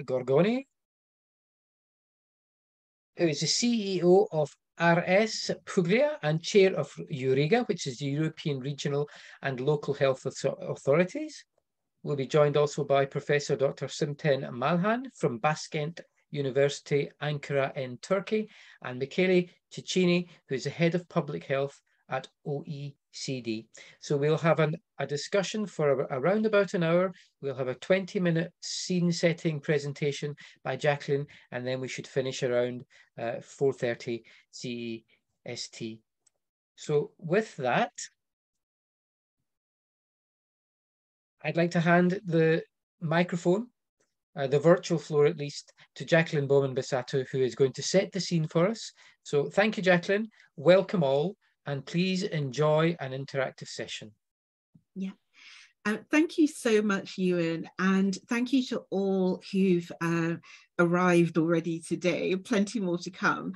Gorgoni, who is the CEO of RS Puglia and chair of EUREGA, which is the European Regional and Local Health Authorities. We'll be joined also by Professor Dr. Simten Malhan from Baskent University, Ankara in Turkey, and Michele Cicchini, who is the Head of Public Health at OECD. So we'll have a discussion for around about an hour. We'll have a 20-minute scene-setting presentation by Jacqueline, and then we should finish around 4:30 CEST. So with that, I'd like to hand the microphone, the virtual floor at least, to Jacqueline Bowman-Bissato, who is going to set the scene for us. So thank you, Jacqueline. Welcome all, and please enjoy an interactive session. Yeah. Thank you so much, Ewan, and thank you to all who've arrived already today. Plenty more to come.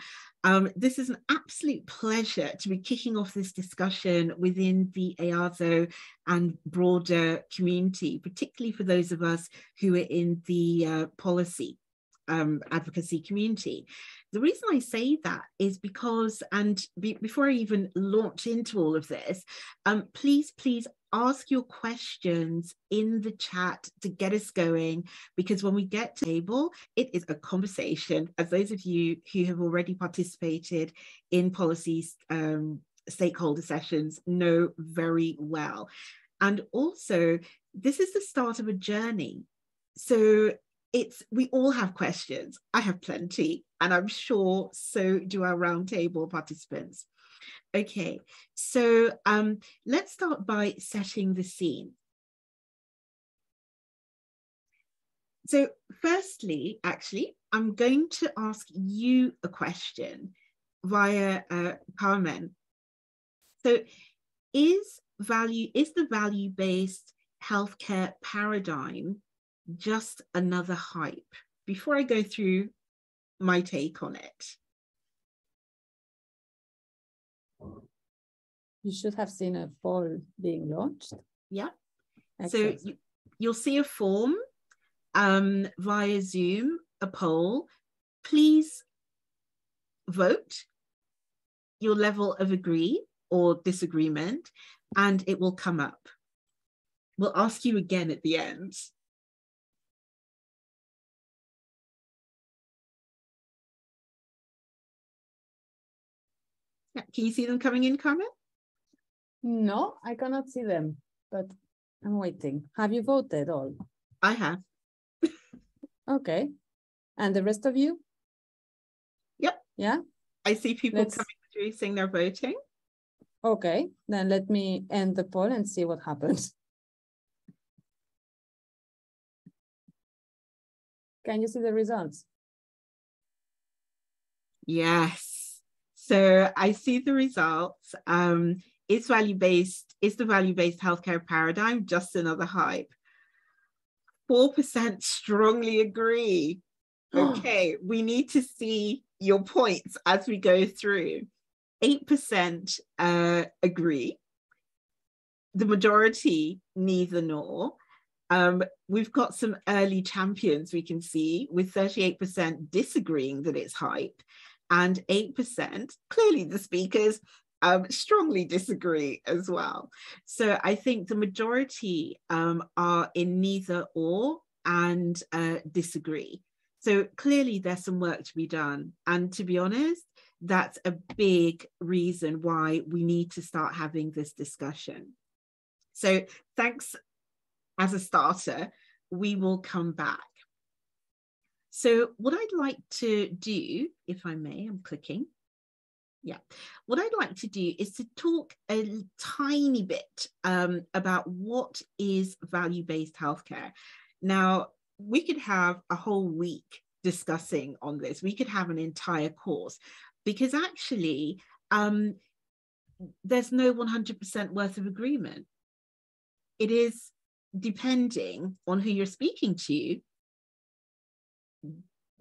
This is an absolute pleasure to be kicking off this discussion within the EASO and broader community, particularly for those of us who are in the policy advocacy community. The reason I say that is because, and before I even launch into all of this, please ask your questions in the chat to get us going, because when we get to the table, it is a conversation, as those of you who have already participated in policies stakeholder sessions know very well. And also, this is the start of a journey. So we all have questions. I have plenty, and I'm sure so do our roundtable participants. Okay, so let's start by setting the scene. So firstly, actually, I'm going to ask you a question via Carmen. So is the value-based healthcare paradigm just another hype? Before I go through my take on it. You should have seen a poll being launched. Yeah. Excellent. So you'll see a form via Zoom, a poll. Please vote your level of agree or disagreement, and it will come up. We'll ask you again at the end. Can you see them coming in, Carmen? No, I cannot see them, but I'm waiting. Have you voted all? I have. Okay. And the rest of you? Yep. Yeah? I see people coming through saying they're voting. Okay, then let me end the poll and see what happens. Can you see the results? Yes. So I see the results. Is the value-based healthcare paradigm just another hype? 4% strongly agree. Okay, we need to see your points as we go through. 8% agree. The majority, neither nor. We've got some early champions we can see, with 38% disagreeing that it's hype, and 8%, clearly the speakers, strongly disagree as well. So I think the majority are in neither or and disagree. So clearly there's some work to be done. And to be honest, that's a big reason why we need to start having this discussion. So thanks as a starter. We will come back. So what I'd like to do, if I may, I'm clicking. Yeah, what I'd like to do is to talk a tiny bit about what is value-based healthcare. Now, we could have a whole week discussing on this. We could have an entire course, because actually there's no 100% worth of agreement. It is depending on who you're speaking to,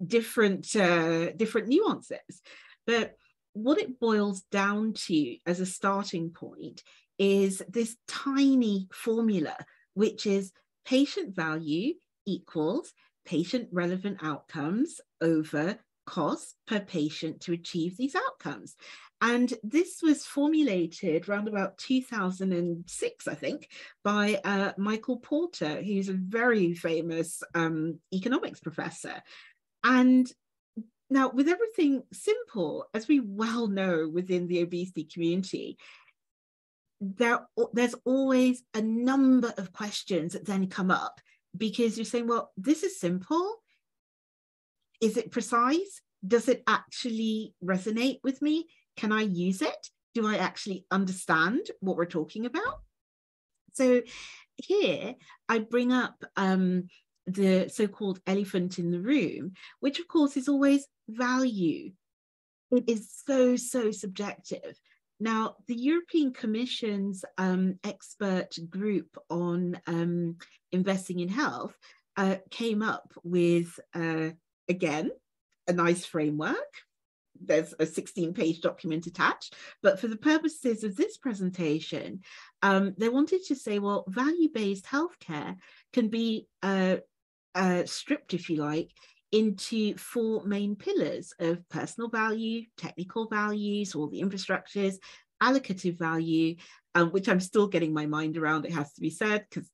different nuances. But what it boils down to as a starting point is this tiny formula, which is patient value equals patient relevant outcomes over cost per patient to achieve these outcomes. And this was formulated around about 2006, I think, by Michael Porter, who's a very famous economics professor. And now, with everything simple, as we well know within the obesity community, there's always a number of questions that then come up, because you're saying, well, this is simple. Is it precise? Does it actually resonate with me? Can I use it? Do I actually understand what we're talking about? So here I bring up the so-called elephant in the room, which of course is always value. It is so subjective. Now, the European Commission's expert group on investing in health came up with, again, a nice framework. There's a 16-page document attached, but for the purposes of this presentation, they wanted to say, well, value-based healthcare can be stripped, if you like, into 4 main pillars of personal value, technical values, all the infrastructures, allocative value, which I'm still getting my mind around, it has to be said, because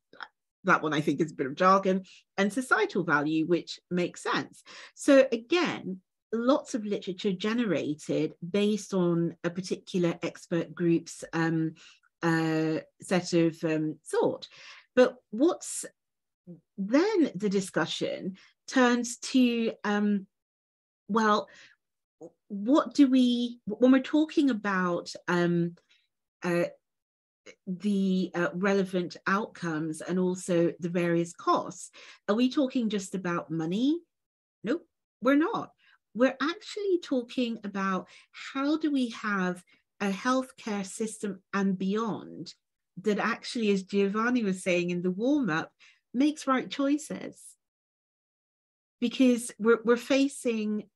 that one I think is a bit of jargon, and societal value, which makes sense. So again, lots of literature generated based on a particular expert group's set of thought. But what's then the discussion turns to, well, what do we, when we're talking about the relevant outcomes and also the various costs, are we talking just about money? Nope, we're not. We're actually talking about how do we have a healthcare system and beyond that actually, as Giovanni was saying in the warm-up, makes right choices. Because we're facing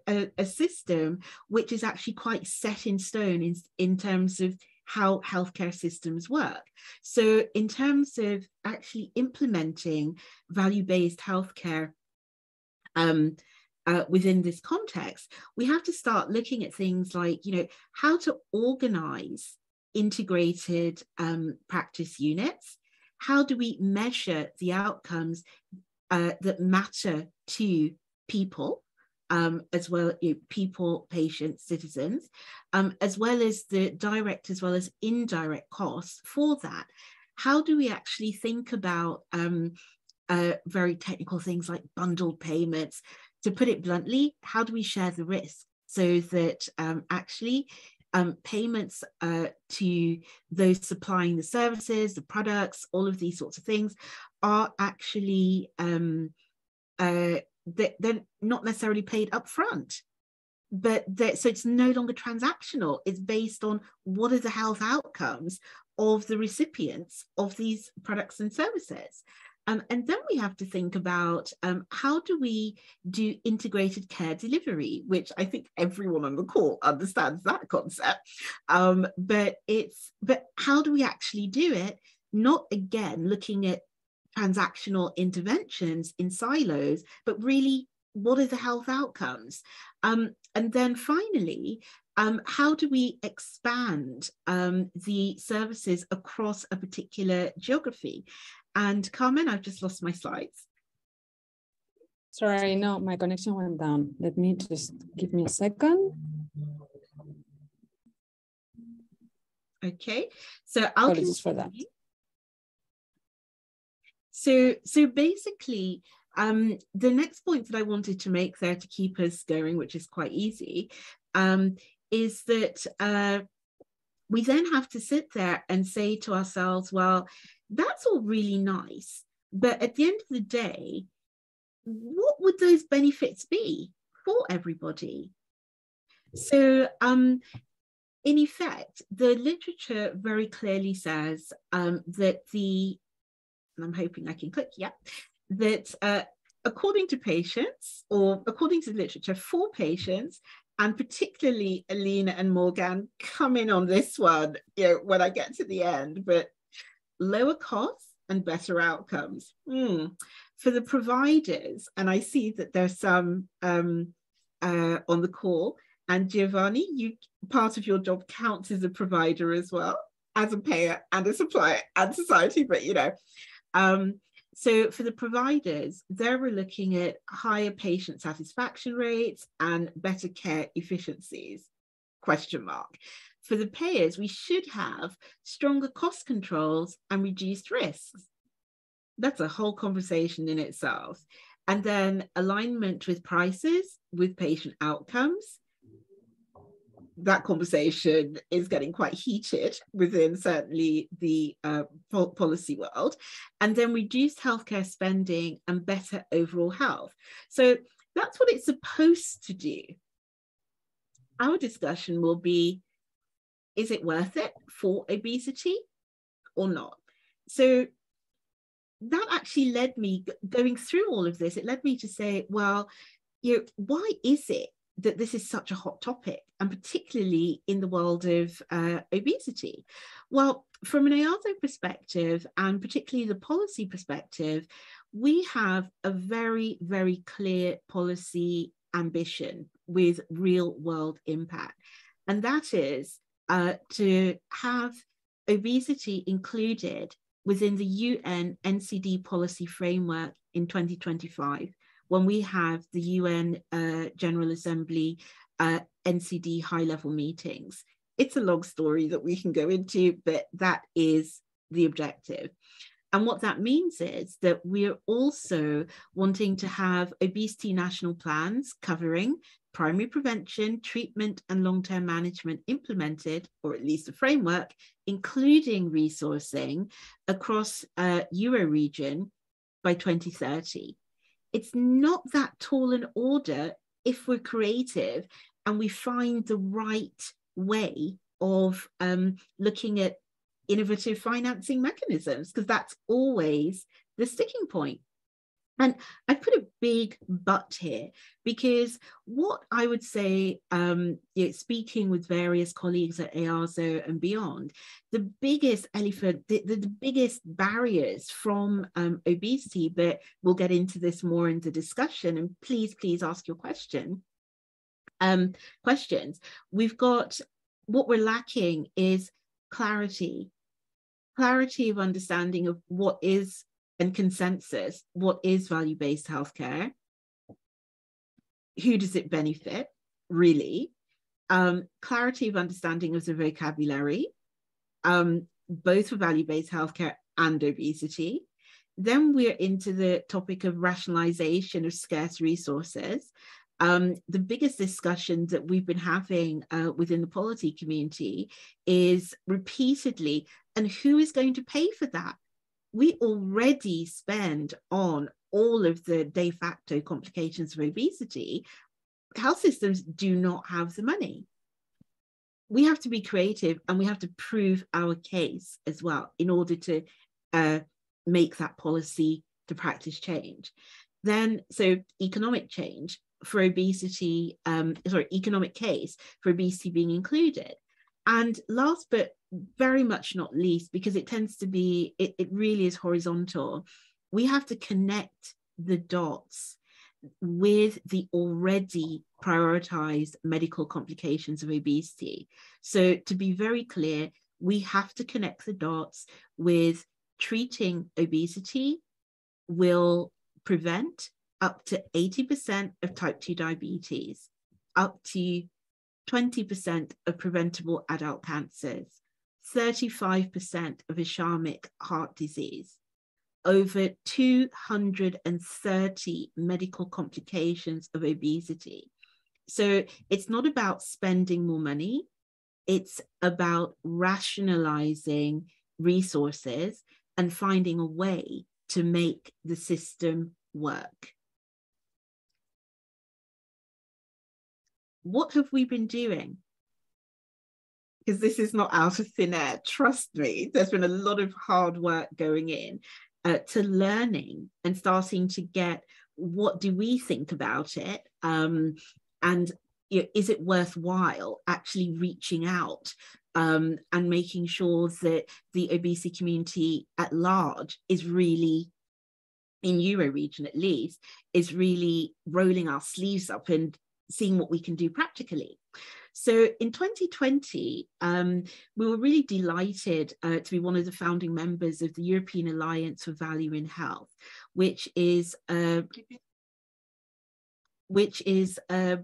a system which is actually quite set in stone in terms of how healthcare systems work. So in terms of actually implementing value-based healthcare within this context, we have to start looking at things like, how to organize integrated practice units. How do we measure the outcomes that matter to people, as well, people, patients, citizens, as well as the direct as well as indirect costs for that? How do we actually think about very technical things like bundled payments? To put it bluntly, how do we share the risk so that actually payments to those supplying the services, the products, all of these sorts of things are actually, they're not necessarily paid up front, but so it's no longer transactional. It's based on what are the health outcomes of the recipients of these products and services. And then we have to think about how do we do integrated care delivery, which I think everyone on the call understands that concept. But how do we actually do it? Not again looking at transactional interventions in silos, but really what are the health outcomes? And then finally, how do we expand the services across a particular geography? And Carmen, I've just lost my slides. Sorry, no, my connection went down. Let me just give me a second. Okay, so I'll apologies for that. So basically, the next point that I wanted to make there to keep us going, which is quite easy, is that we then have to sit there and say to ourselves, well, that's all really nice, but at the end of the day, what would those benefits be for everybody? So in effect, the literature very clearly says that and I'm hoping I can click, yeah, that according to patients, or according to the literature, for patients, and particularly Alina and Morgan come in on this one, when I get to the end, but lower costs and better outcomes. For the providers, and I see that there's some on the call, and Giovanni, part of your job counts as a provider as well, as a payer and a supplier and society, but so for the providers, they were looking at higher patient satisfaction rates and better care efficiencies, ? For the payers, we should have stronger cost controls and reduced risks. That's a whole conversation in itself. And then alignment with prices, with patient outcomes. That conversation is getting quite heated within certainly the policy world. And then reduced healthcare spending and better overall health. So that's what it's supposed to do. Our discussion will be, is it worth it for obesity or not? So that actually led me, going through all of this, it led me to say, well, why is it that this is such a hot topic, and particularly in the world of obesity? Well, from an EASO perspective, and particularly the policy perspective, we have a very, very clear policy ambition with real world impact. And that is to have obesity included within the UN NCD policy framework in 2025, when we have the UN General Assembly NCD high-level meetings. It's a long story that we can go into, but that is the objective. And what that means is that we're also wanting to have obesity national plans covering primary prevention, treatment, and long-term management implemented, or at least a framework, including resourcing across Euro region by 2030. It's not that tall an order if we're creative and we find the right way of looking at innovative financing mechanisms, because that's always the sticking point. And I put a big but here, because what I would say, speaking with various colleagues at EASO and beyond, the biggest elephant, the biggest barriers from obesity, but we'll get into this more in the discussion, and please ask your questions. We've got, what we're lacking is clarity of understanding of what is, and consensus, what is value-based healthcare, who does it benefit, really, clarity of understanding of the vocabulary, both for value-based healthcare and obesity. Then we're into the topic of rationalization of scarce resources. The biggest discussion that we've been having within the policy community is repeatedly, and who is going to pay for that? We already spend on all of the de facto complications of obesity. Health systems do not have the money. We have to be creative, and we have to prove our case as well in order to make that policy to practice change. Then, so economic change for obesity, economic case for obesity being included. And last but very much not least, because it tends to be, it really is horizontal, we have to connect the dots with the already prioritized medical complications of obesity. So to be very clear, we have to connect the dots with treating obesity will prevent up to 80% of type 2 diabetes, up to 20% of preventable adult cancers, 35% of ischemic heart disease, over 230 medical complications of obesity. So it's not about spending more money, it's about rationalizing resources and finding a way to make the system work. What have we been doing? Because this is not out of thin air, trust me. There's been a lot of hard work going in to learning and starting to get, what do we think about it? And is it worthwhile actually reaching out and making sure that the obesity community at large is really, in Euro region at least, is really rolling our sleeves up and seeing what we can do practically. So in 2020, we were really delighted to be one of the founding members of the European Alliance for Value in Health, which is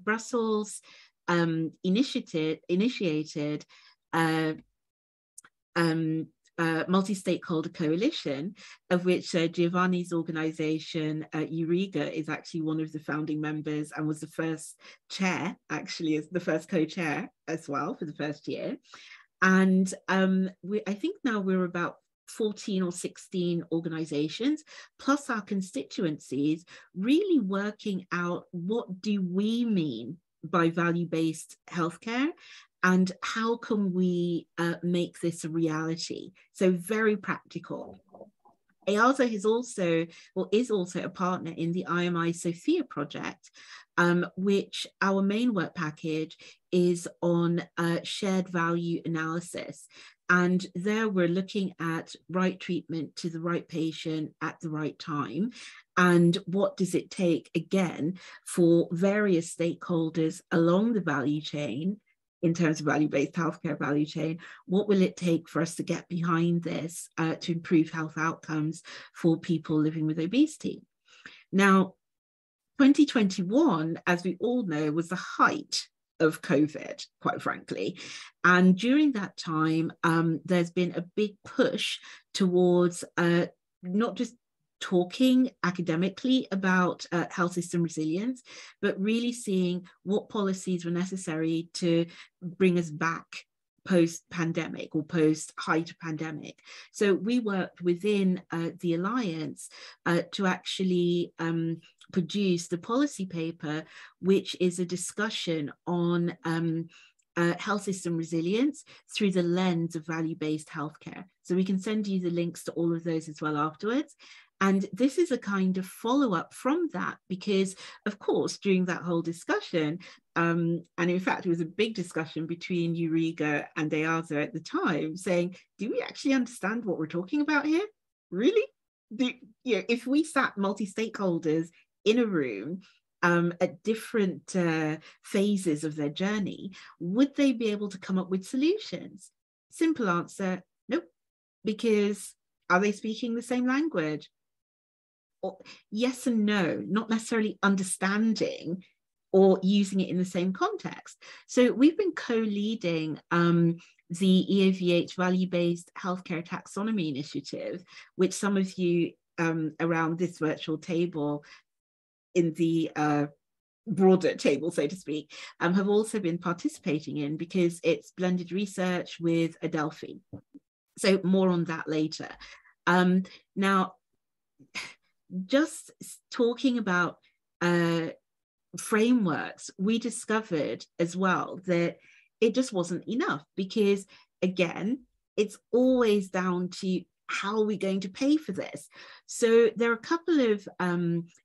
Brussels initiated multi-stakeholder coalition, of which Giovanni's organization, Eureka, is actually one of the founding members and was the first chair, actually, as the first co-chair as well for the first year. And I think now we're about 14 or 16 organizations, plus our constituencies, really working out what do we mean by value-based healthcare, and how can we make this a reality? So very practical. EASO is also a partner in the IMI Sophia project, which our main work package is on shared value analysis. And there we're looking at right treatment to the right patient at the right time. And what does it take, again, for various stakeholders along the value chain, in terms of value-based healthcare value chain, what will it take for us to get behind this to improve health outcomes for people living with obesity? Now, 2021, as we all know, was the height of COVID, quite frankly. And during that time, there's been a big push towards not just talking academically about health system resilience, but really seeing what policies were necessary to bring us back post-pandemic or post-height of pandemic. So we worked within the Alliance to actually produce the policy paper, which is a discussion on health system resilience through the lens of value-based healthcare. So we can send you the links to all of those as well afterwards. And this is a kind of follow-up from that, because, of course, during that whole discussion, and in fact, it was a big discussion between Eureka and EASO at the time, saying, do we actually understand what we're talking about here? Really? If we sat multi-stakeholders in a room at different phases of their journey, would they be able to come up with solutions? Simple answer, nope. Because are they speaking the same language? Or yes and no, not necessarily understanding or using it in the same context. So we've been co-leading the EAVH value-based healthcare taxonomy initiative, which some of you around this virtual table in the broader table, so to speak, have also been participating in, because it's blended research with Adelphi. So more on that later. Now, just talking about frameworks, we discovered as well that it just wasn't enough, because again, it's always down to how are we going to pay for this? So there are a couple of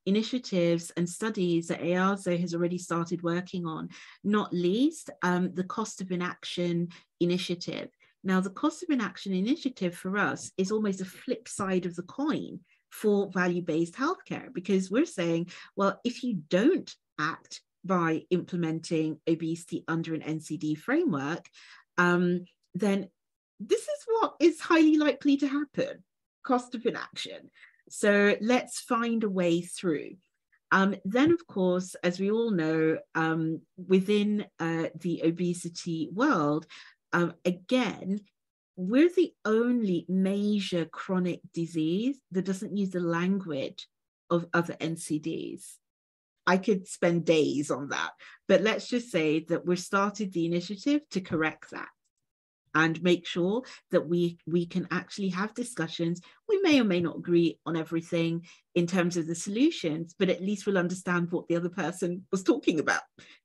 initiatives and studies that EASO has already started working on, not least the cost of inaction initiative. Now, the cost of inaction initiative for us is almost a flip side of the coin for value-based healthcare, because we're saying, well, if you don't act by implementing obesity under an NCD framework, then this is what is highly likely to happen, cost of inaction. So let's find a way through. Then, of course, as we all know, within the obesity world, again, we're the only major chronic disease that doesn't use the language of other NCDs. I could spend days on that, but let's just say that we've started the initiative to correct that and make sure that we can actually have discussions. We may or may not agree on everything in terms of the solutions, but at least we'll understand what the other person was talking about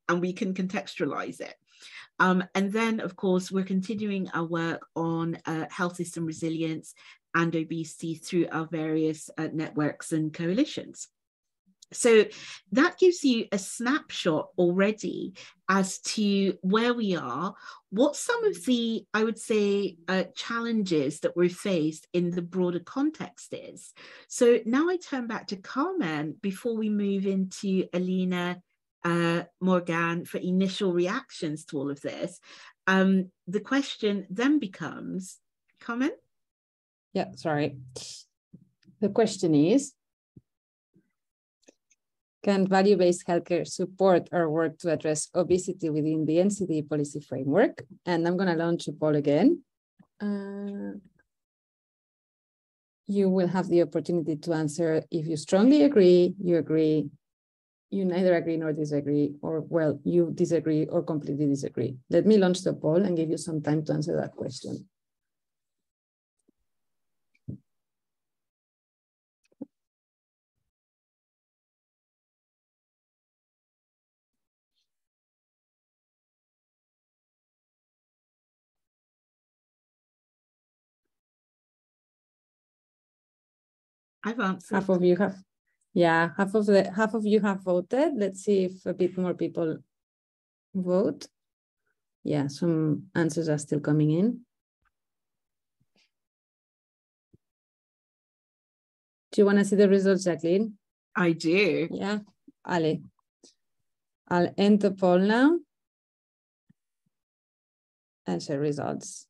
and we can contextualize it. And then, of course, we're continuing our work on health system resilience and obesity through our various networks and coalitions. So that gives you a snapshot already as to where we are, what some of the, I would say, challenges that we're faced in the broader context is. So now I turn back to Carmen before we move into Alina, Morgan for initial reactions to all of this. The question then becomes, Carmen? Yeah, sorry. The question is, can value-based healthcare support our work to address obesity within the NCD policy framework? And I'm going to launch a poll again. You will have the opportunity to answer if you strongly agree, you neither agree nor disagree, or well, you disagree or completely disagree. Let me launch the poll and give you some time to answer that question. I've answered. Half of you have, yeah, half of you have voted. Let's see if a bit more people vote. Yeah, some answers are still coming in. Do you want to see the results, Jacqueline? I do. Yeah, Ale. I'll end the poll now and share results.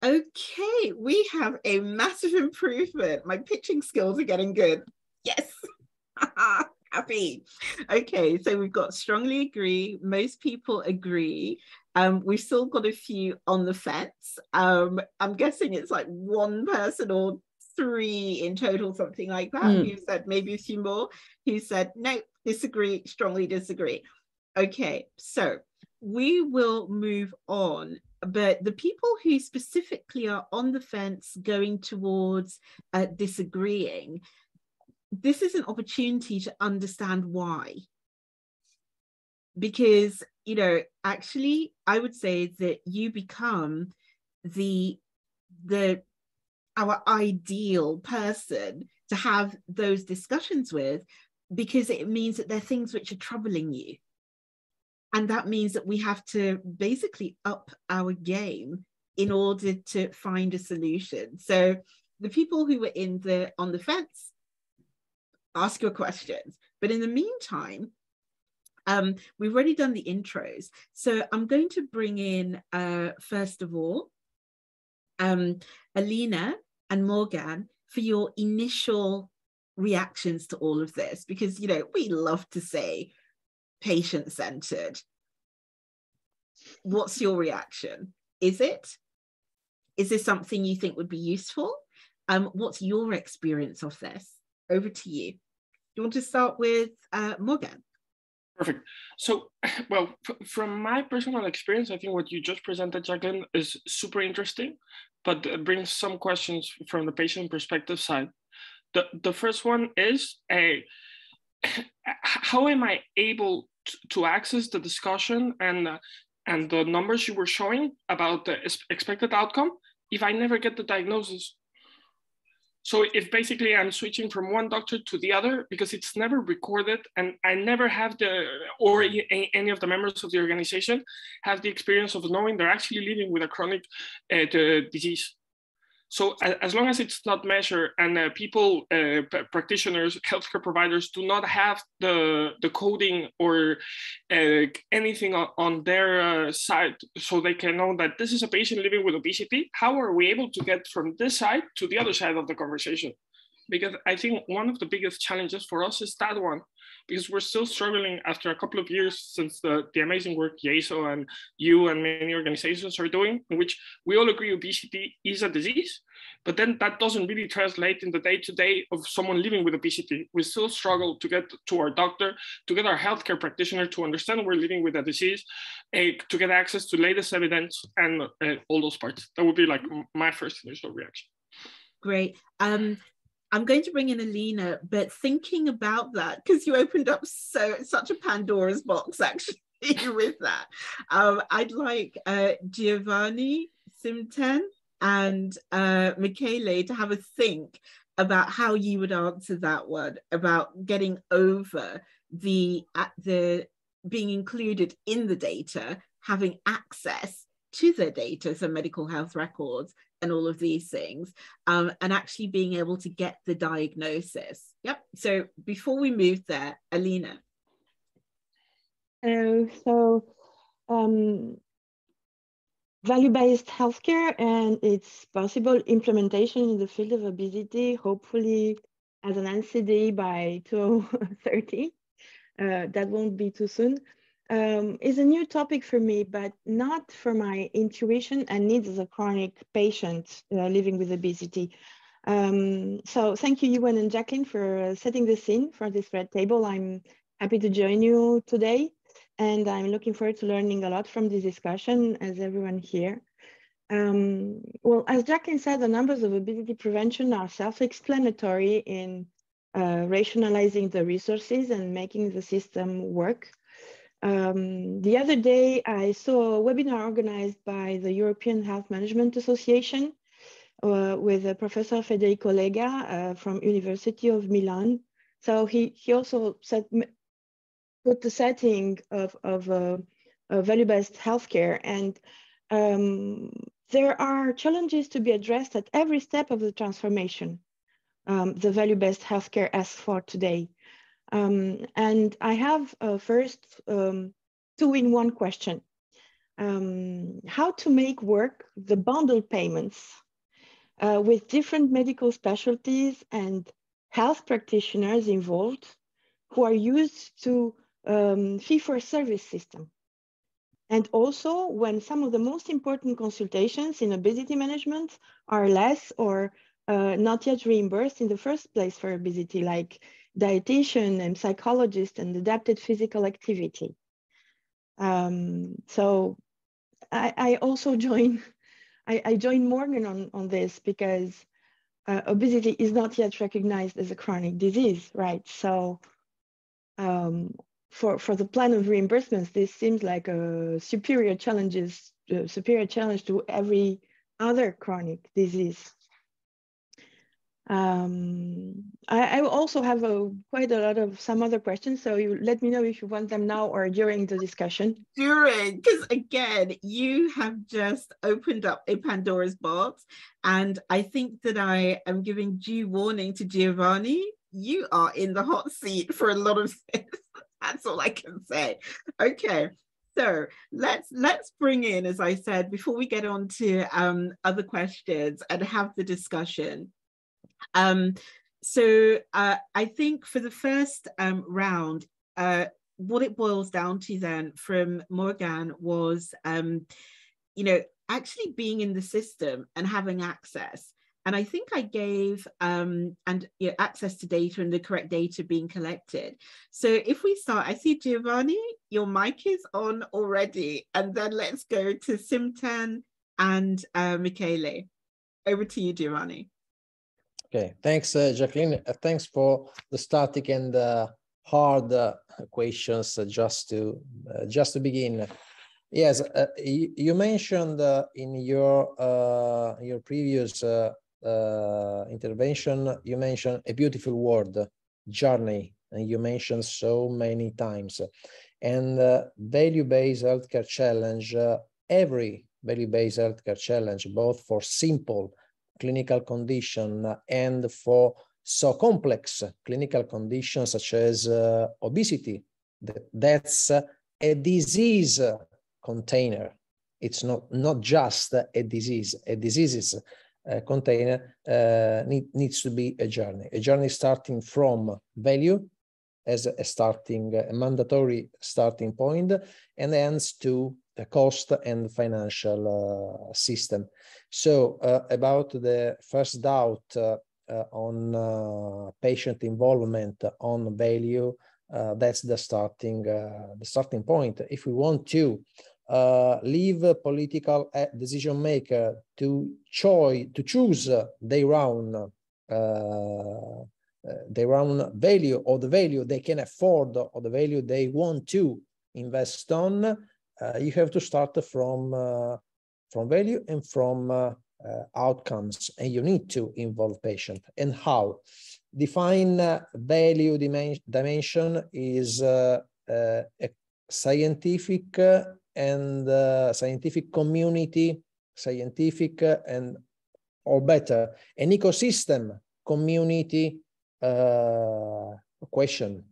Okay, we have a massive improvement. My pitching skills are getting good. Yes. Happy. Okay, so we've got strongly agree. Most people agree. We've still got a few on the fence. I'm guessing it's like one person or three in total, something like that, who said maybe a few more, who said no, disagree, strongly disagree. Okay, so we will move on. But the people who specifically are on the fence going towards disagreeing, this is an opportunity to understand why. Because, you know, actually, I would say that you become our ideal person to have those discussions with, because it means that there are things which are troubling you. And that means that we have to basically up our game in order to find a solution. So the people who were on the fence, ask your questions. But in the meantime, we've already done the intros. So I'm going to bring in, first of all, Alina and Morgan for your initial reactions to all of this, because, you know, we love to say patient-centered. What's your reaction? Is this something you think would be useful? What's your experience of this? Over to you. You want to start with Morgan? Perfect. So, well, from my personal experience, I think what you just presented, Jacqueline, is super interesting, but brings some questions from the patient perspective side. The first one is, how am I able to access the discussion and the numbers you were showing about the expected outcome if I never get the diagnosis? So if basically I'm switching from one doctor to the other because it's never recorded and I never have or any of the members of the organization have the experience of knowing they're actually living with a chronic disease. So as long as it's not measured and people, practitioners, healthcare providers do not have the coding or anything on their side so they can know that this is a patient living with obesity, how are we able to get from this side to the other side of the conversation? Because I think one of the biggest challenges for us is that one, because we're still struggling after a couple of years since the amazing work EASO and you and many organizations are doing, in which we all agree obesity is a disease, but then that doesn't really translate in the day-to-day of someone living with obesity. We still struggle to get to our doctor, to get our healthcare practitioner to understand we're living with a disease, to get access to latest evidence and all those parts. That would be like my first initial reaction. Great. I'm going to bring in Alina, but thinking about that, because you opened up such a Pandora's box actually with that. I'd like Giovanni, Simten, and Michele to have a think about how you would answer that one, about getting over the being included in the data, having access to the data, so medical health records and all of these things, and actually being able to get the diagnosis. Yep. So before we move there, Alina. Value-based healthcare and its possible implementation in the field of obesity, hopefully as an NCD by 2030, that won't be too soon, is a new topic for me, but not for my intuition and needs as a chronic patient living with obesity. So thank you, Ewan and Jacqueline, for setting the scene for this red table. I'm happy to join you today. And I'm looking forward to learning a lot from this discussion, as everyone here. Well, as Jacqueline said, the numbers of obesity prevention are self-explanatory in rationalizing the resources and making the system work. The other day, I saw a webinar organized by the European Health Management Association with Professor Federico Lega from University of Milan. So he also said, put the setting of value-based healthcare, and there are challenges to be addressed at every step of the transformation the value-based healthcare asks for today. And I have first two-in-one question. How to make work the bundle payments with different medical specialties and health practitioners involved who are used to fee-for-service system. And also when some of the most important consultations in obesity management are less or not yet reimbursed in the first place for obesity, like dietitian and psychologist and adapted physical activity. So I also join Morgan on this, because obesity is not yet recognized as a chronic disease, right? So for the plan of reimbursements, this seems like a superior challenge to every other chronic disease. I also have quite a lot of some other questions, so you let me know if you want them now or during the discussion. During, because again, you have just opened up a Pandora's box, and I think that I am giving due warning to Giovanni. You are in the hot seat for a lot of this. That's all I can say. Okay, so let's bring in, as I said, before we get on to other questions and have the discussion. So I think for the first round, what it boils down to then from Morgan was, actually being in the system and having access. And I think I gave access to data and the correct data being collected. So if we start, I see Giovanni, your mic is on already. And then let's go to Simtan and Michele. Over to you, Giovanni. Okay, thanks, Jacqueline. Thanks for the starting and hard questions. Just to begin, yes, you mentioned in your previous intervention, you mentioned a beautiful word, journey, and you mentioned so many times. And value-based healthcare challenge, every value-based healthcare challenge, both for simple clinical condition and for so complex clinical conditions such as obesity, that's a disease container. It's not just a disease. A disease container needs to be a journey starting from value as a mandatory starting point, and ends to the cost and financial system. So about the first doubt on patient involvement on value, that's the starting point. If we want to leave a political decision maker to choose their own value, or the value they can afford, or the value they want to invest on, you have to start from value and from outcomes, and you need to involve patient. And how? Define value dimension is a scientific and scientific community, scientific and, or better, an ecosystem community question,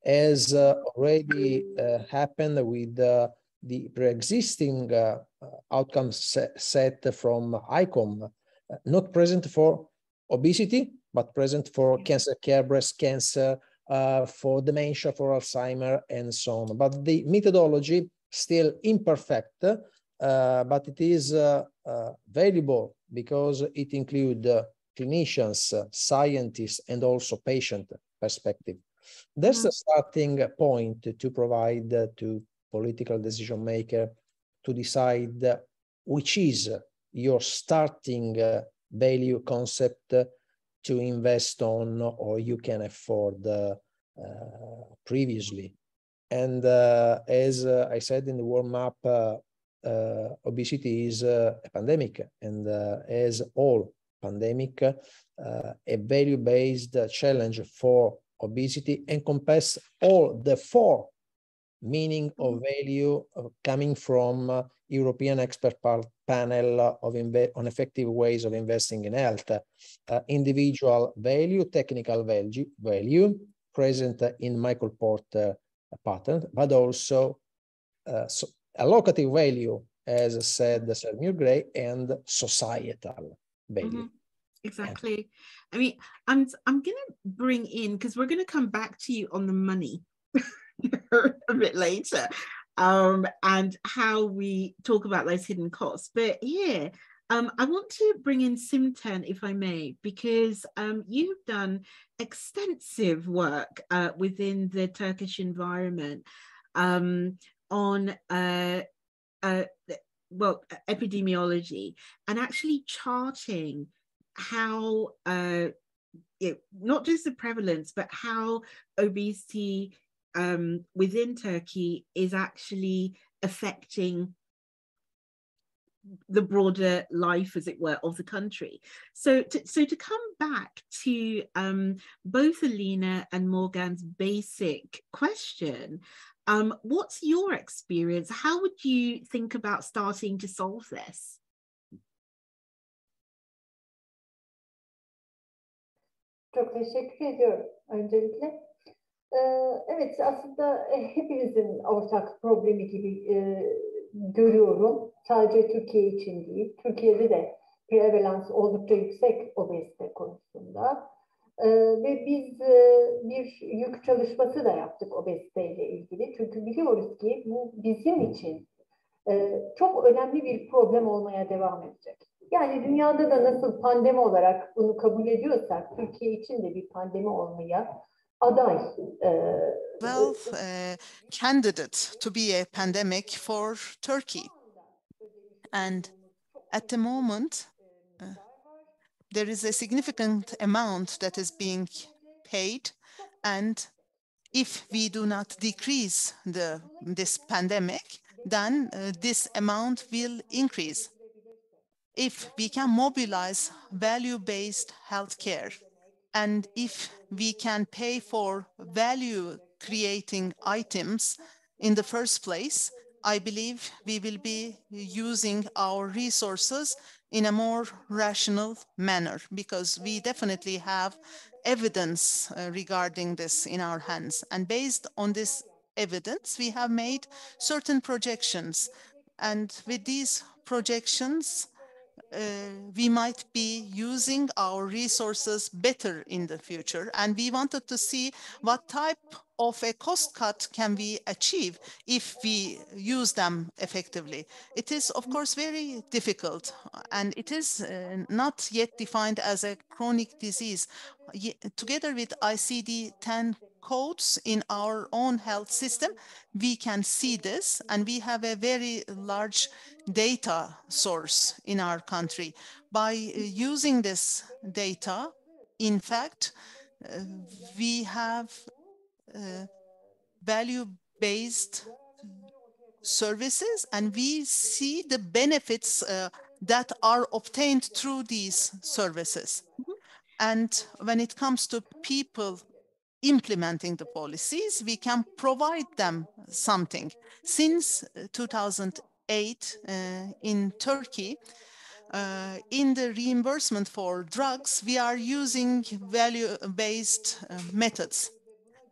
as already happened with the pre-existing outcomes set from ICOM, not present for obesity, but present for cancer care, breast cancer, for dementia, for Alzheimer, and so on. But the methodology still imperfect, but it is valuable because it includes clinicians, scientists, and also patient perspective. That's the starting point to provide to political decision maker to decide which is your starting value concept to invest on, or you can afford previously. And as I said in the warm-up, obesity is a pandemic, and as all pandemic, a value-based challenge for obesity encompasses all the four meaning of value coming from European expert panel on effective ways of investing in health. Individual value, technical value present in Michael Porter pattern, but also allocative value, as said Sir Gray, and societal value. Exactly. I mean, I'm going to bring in, because we're going to come back to you on the money a bit later, and how we talk about those hidden costs. But here, I want to bring in Simten, if I may, because you've done extensive work within the Turkish environment on well, epidemiology, and actually charting how not just the prevalence, but how obesity within Turkey is actually affecting the broader life, as it were, of the country. So to come back to both Alina and Morgan's basic question, what's your experience? How would you think about starting to solve this? Çok teşekkür ediyorum öncelikle. Evet, aslında hepimizin ortak problemi gibi görüyorum. Sadece Türkiye için değil. Türkiye'de de prevalans oldukça yüksek obezite konusunda. Ve biz bir yük çalışması da yaptık obeziteyle ilgili. Çünkü biliyoruz ki bu bizim için çok önemli bir problem olmaya devam edecek. Yani dünyada da nasıl pandemi olarak bunu kabul ediyorsak, Türkiye için de bir pandemi olmaya aday. Candidate to be a pandemic for Turkey. And at the moment, there is a significant amount that is being paid, and if we do not decrease this pandemic, then this amount will increase. If we can mobilize value-based healthcare, and if we can pay for value-creating items in the first place, I believe we will be using our resources in a more rational manner, because we definitely have evidence regarding this in our hands. And based on this evidence, we have made certain projections. And with these projections, we might be using our resources better in the future. And we wanted to see what type of a cost cut can we achieve if we use them effectively. It is, of course, very difficult, and it is not yet defined as a chronic disease. Together with ICD-10 codes in our own health system, we can see this, and we have a very large data source in our country. By using this data, in fact, we have value-based services, and we see the benefits that are obtained through these services. And when it comes to people implementing the policies, we can provide them something. Since 2008 in Turkey, in the reimbursement for drugs, we are using value-based methods.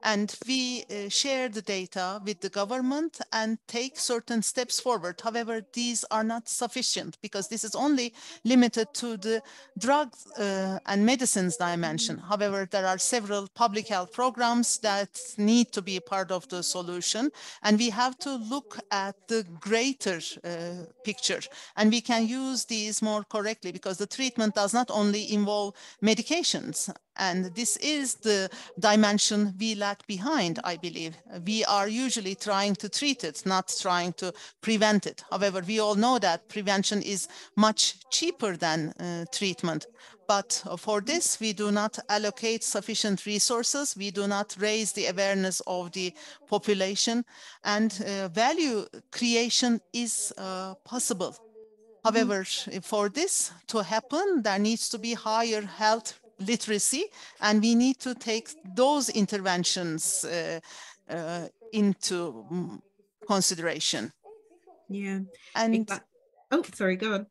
And we share the data with the government and take certain steps forward. However, these are not sufficient because this is only limited to the drugs and medicines dimension. However, there are several public health programs that need to be a part of the solution. And we have to look at the greater picture. And we can use these more correctly because the treatment does not only involve medications. And this is the dimension we lag behind, I believe. We are usually trying to treat it, not trying to prevent it. However, we all know that prevention is much cheaper than treatment. But for this, we do not allocate sufficient resources. We do not raise the awareness of the population. And value creation is possible. However, for this to happen, there needs to be higher health literacy, and we need to take those interventions into consideration. Yeah. And oh, sorry, go on.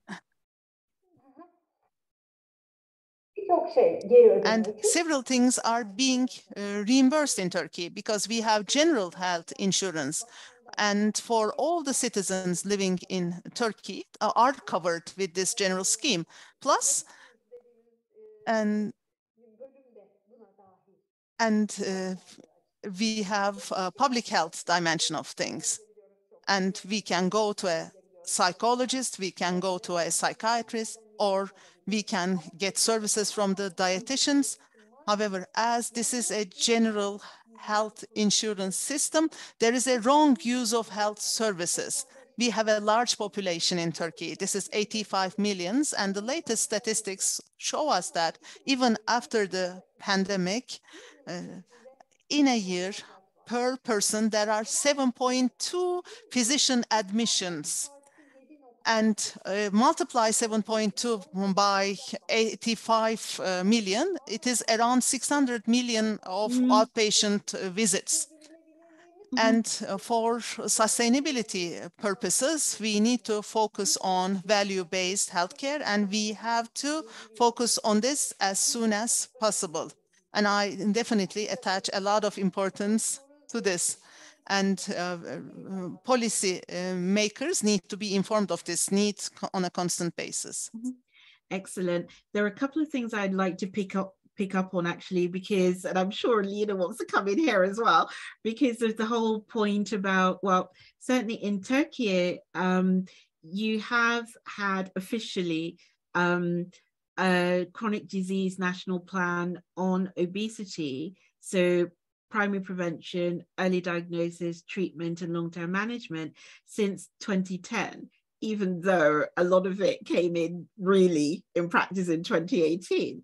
And several things are being reimbursed in Turkey because we have general health insurance. And for all the citizens living in Turkey are covered with this general scheme. Plus, we have a public health dimension of things. And we can go to a psychologist, we can go to a psychiatrist, or we can get services from the dietitians. However, as this is a general health insurance system, there is a wrong use of health services. We have a large population in Turkey. This is 85 million, and the latest statistics show us that even after the pandemic, in a year, per person, there are 7.2 physician admissions. And multiply 7.2 by 85 million, it is around 600 million of outpatient visits. And for sustainability purposes, we need to focus on value-based healthcare, and we have to focus on this as soon as possible. And I definitely attach a lot of importance to this. And policy makers need to be informed of this need on a constant basis. Excellent. There are a couple of things I'd like to pick up on actually, because, and I'm sure Lena wants to come in here as well, because of the whole point about, well, certainly in Turkey, you have had officially a chronic disease national plan on obesity. So primary prevention, early diagnosis, treatment, and long-term management since 2010, even though a lot of it came in really in practice in 2018.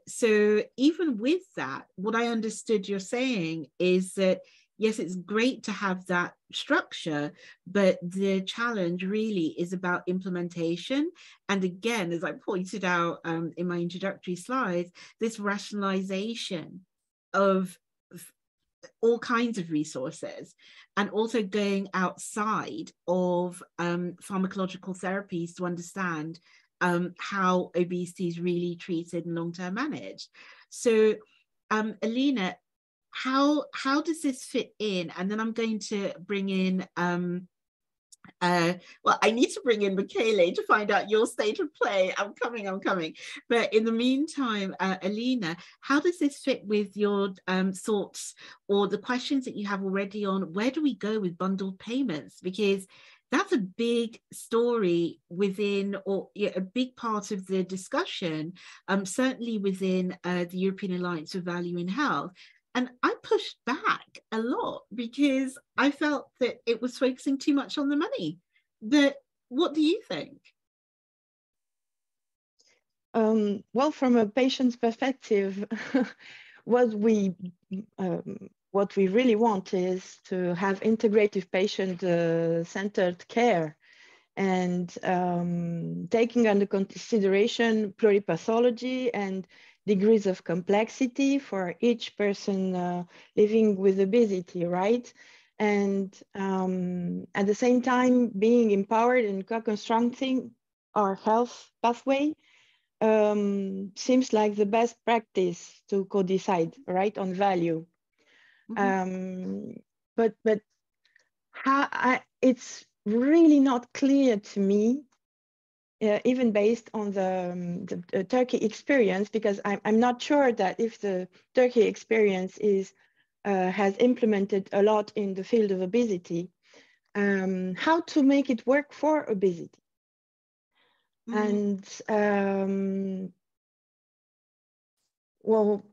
So even with that, what I understood you're saying is that, yes, it's great to have that structure, but the challenge really is about implementation. And again, as I pointed out in my introductory slides, this rationalization of all kinds of resources, and also going outside of pharmacological therapies to understand how obesity is really treated and long-term managed. So Alina, how does this fit in? And then I'm going to bring in well, I need to bring in Michele to find out your state of play. I'm coming. But in the meantime, Alina, how does this fit with your thoughts or the questions that you have already on where do we go with bundled payments? Because that's a big story within, or a big part of the discussion, certainly within the European Alliance for Value in Health. And I pushed back a lot because I felt that it was focusing too much on the money. What do you think? Well, from a patient's perspective, what we really want is to have integrative patient-centered care. and taking under consideration pluripathology and degrees of complexity for each person living with obesity, right? And at the same time, being empowered and co-constructing our health pathway seems like the best practice to co-decide, right, on value. But it's really not clear to me, even based on the Turkey experience, because I'm not sure that if the Turkey experience has implemented a lot in the field of obesity, how to make it work for obesity. And well,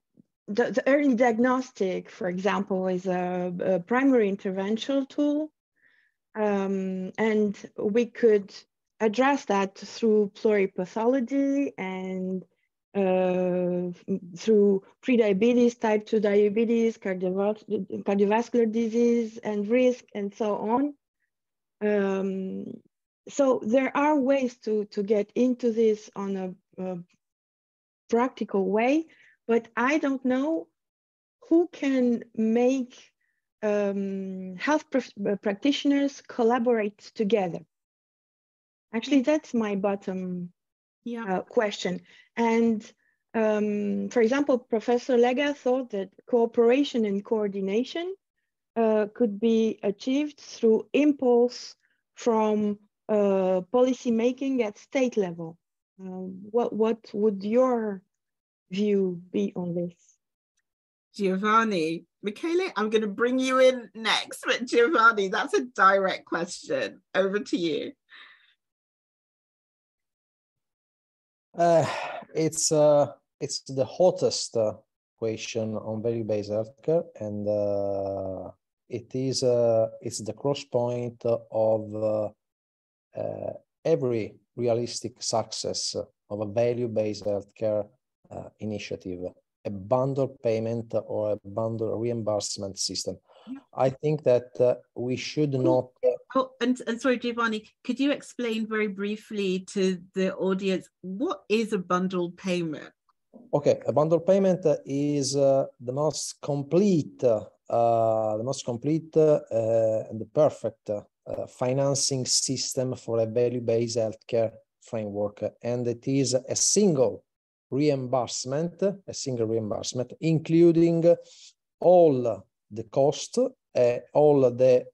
the early diagnostic, for example, is a primary intervention tool. And we could address that through pluripathology and through prediabetes, type 2 diabetes, cardiovascular disease and risk, and so on. So there are ways to get into this on a practical way, but I don't know who can make health practitioners collaborate together. Actually, that's my bottom question. And for example, Professor Lega thought that cooperation and coordination could be achieved through impulse from policy making at state level. What would your view be on this? Giovanni, Michele, I'm going to bring you in next, but Giovanni, that's a direct question. Over to you. It's the hottest question on value-based healthcare, and it's the cross point of every realistic success of a value-based healthcare initiative, a bundle payment or a bundle reimbursement system. I think that we should not. And sorry, Giovanni, could you explain very briefly to the audience what is a bundled payment? Okay, a bundle payment is the most complete, and the perfect financing system for a value-based healthcare framework, and it is a single reimbursement, including all the cost, all the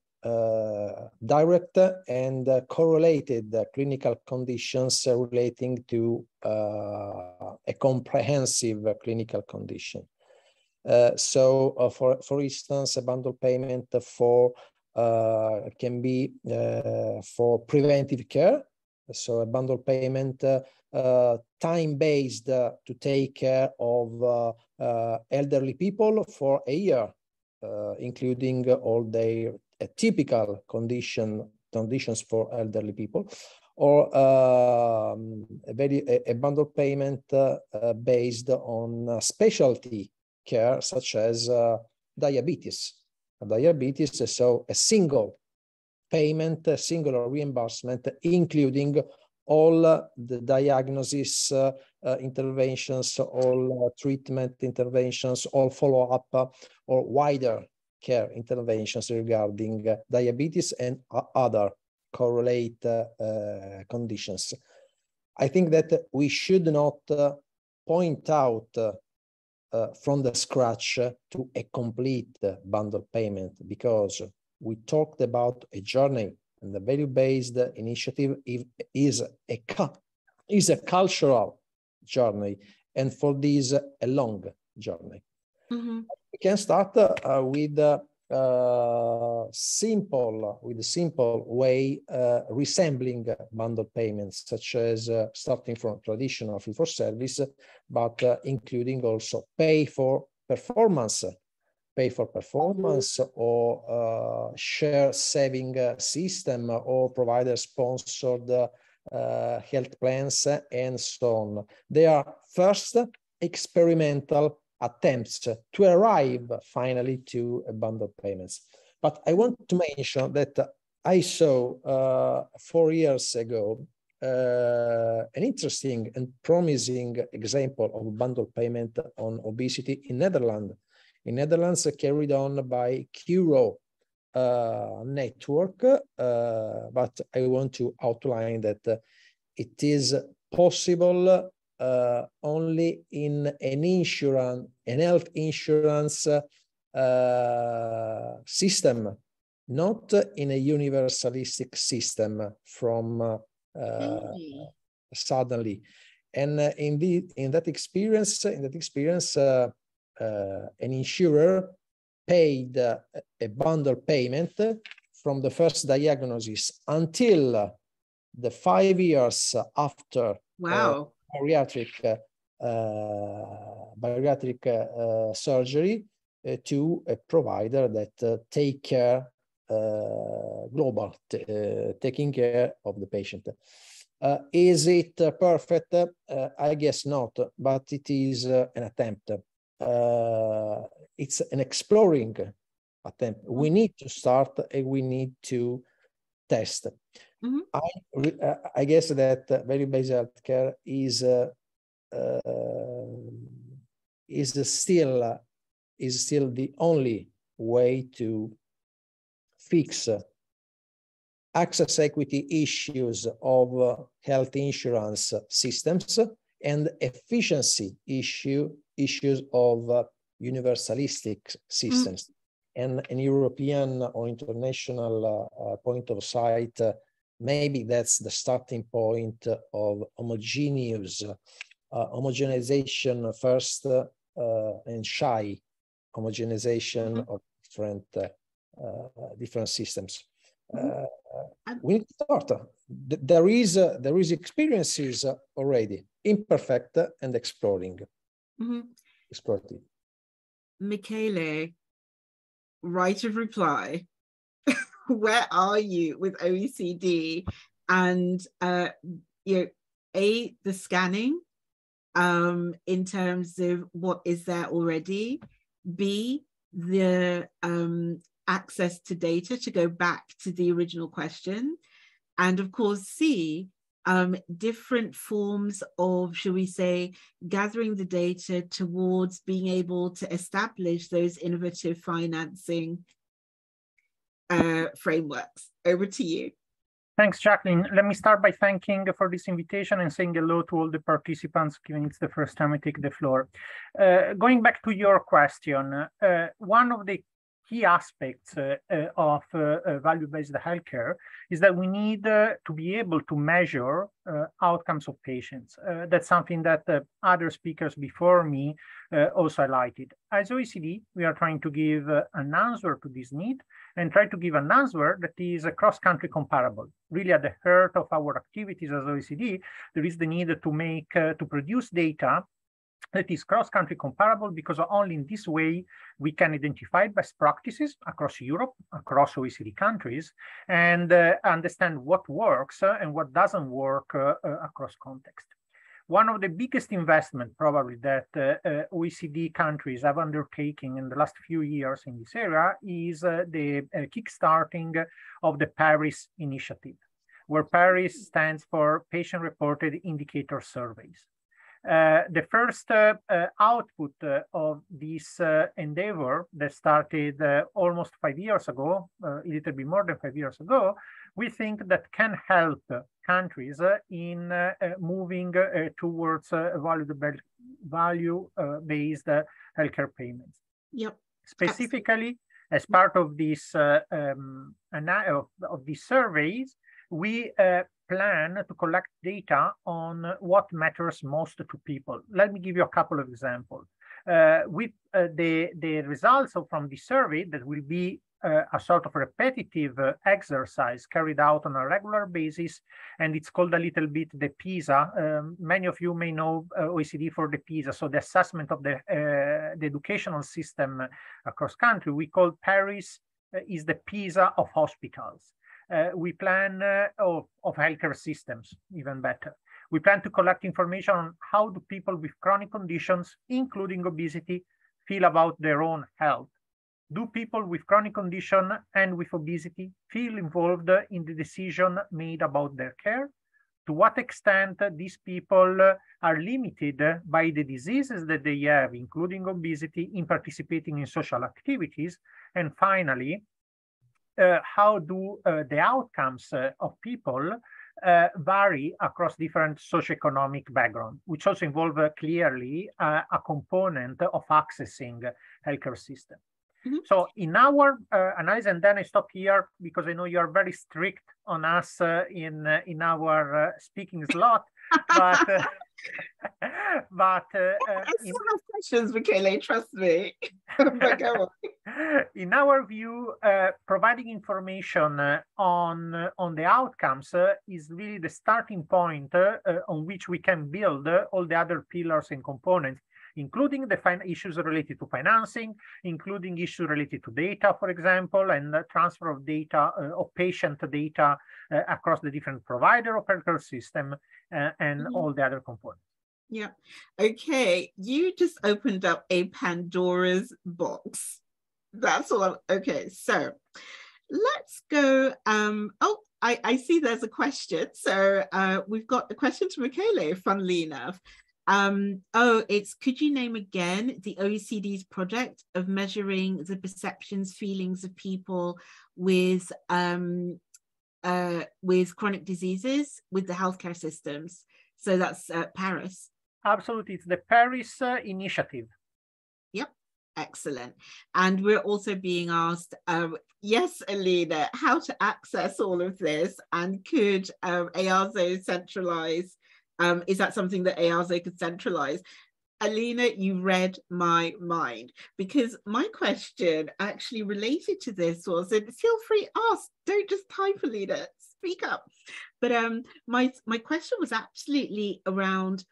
direct and correlated clinical conditions relating to a comprehensive clinical condition. So, for instance, a bundle payment can be for preventive care. So, a bundle payment time-based to take care of elderly people for a year, including all their typical conditions for elderly people, or a bundle payment based on specialty care such as diabetes. So a single payment, a single reimbursement, including all the diagnosis interventions, all treatment interventions, all follow-up or wider care interventions regarding diabetes and other correlate conditions. I think that we should not point out from the scratch to a complete bundle payment, because we talked about a journey, and the value-based initiative is a cultural journey, and for this a long journey. Mm-hmm. We can start with a simple way resembling bundle payments, such as starting from traditional fee-for-service, but including also pay for performance, or share saving system, or provider sponsored health plans, and so on. They are first experimental attempts to arrive finally to bundle payments. But I want to mention that I saw 4 years ago an interesting and promising example of bundle payment on obesity in Netherlands. In Netherlands, carried on by Curo network, but I want to outline that it is possible only in an health insurance system, not in a universalistic system from suddenly. And in that experience, an insurer paid a bundle payment from the first diagnosis until the 5 years after bariatric surgery to a provider that take care taking care of the patient. Is it perfect? I guess not, but it is an attempt. It's an exploring attempt. We need to start and we need to test. I guess that value-based healthcare is still the only way to fix access equity issues of health insurance systems and efficiency issues of universalistic systems. And an European or international point of sight, maybe that's the starting point of homogenization first and shy homogenization of different systems. We need to start. There is experiences already, imperfect and exploring. Explorative. Michele, right of reply. Where are you with OECD and the scanning in terms of what is there already, B, the access to data to go back to the original question, and of course C, different forms of, shall we say, gathering the data towards being able to establish those innovative financing frameworks. Over to you. Thanks, Jacqueline. Let me start by thanking for this invitation and saying hello to all the participants, given it's the first time I take the floor. Going back to your question, one of the key aspects of value-based healthcare is that we need to be able to measure outcomes of patients. That's something that other speakers before me also highlighted. As OECD, we are trying to give an answer to this need and try to give an answer that is cross-country comparable. Really at the heart of our activities as OECD, there is the need to produce data that is cross-country comparable, because only in this way we can identify best practices across Europe, across OECD countries, and understand what works and what doesn't work across context. One of the biggest investments probably that OECD countries have undertaken in the last few years in this area is the kickstarting of the Paris initiative, where Paris stands for patient-reported indicator surveys. The first output of this endeavor that started almost 5 years ago, a little bit more than 5 years ago, we think that can help countries in moving towards value-based healthcare payments. Yep. Specifically, as part of this of these surveys, we plan to collect data on what matters most to people. Let me give you a couple of examples. With the results from the survey, that will be a sort of repetitive exercise carried out on a regular basis, and it's called a little bit the PISA. Many of you may know OECD for the PISA, so the assessment of the educational system across country. We call Paris is the PISA of hospitals. We plan of healthcare systems, even better. We plan to collect information on how do people with chronic conditions, including obesity, feel about their own health. Do people with chronic condition and with obesity feel involved in the decision made about their care? To what extent these people are limited by the diseases that they have, including obesity, in participating in social activities? And finally, how do the outcomes of people vary across different socioeconomic backgrounds, which also involve clearly a component of accessing healthcare system. Mm-hmm. So in our analysis, and then I stop here because I know you are very strict on us in our speaking slot, but I still have questions, Michele, trust me. But go on. In our view, providing information on the outcomes is really the starting point on which we can build all the other pillars and components, including the issues related to financing, including issues related to data, for example, and the transfer of data, of patient data across the different provider of healthcare system and all the other components. Yeah. Okay. You just opened up a Pandora's box. That's all. Okay. So let's go. I see there's a question. So we've got a question to Michele, funnily enough. It's, could you name again the OECD's project of measuring the perceptions, feelings of people with chronic diseases with the healthcare systems? So that's Paris. Absolutely, it's the Paris Initiative. Yep, excellent. And we're also being asked, yes, Alina, how to access all of this, and could EASO centralize? Is that something that EASO could centralize? Alina, you read my mind, because my question actually related to this was, and feel free, ask, don't just type, Alina, speak up. But my question was absolutely around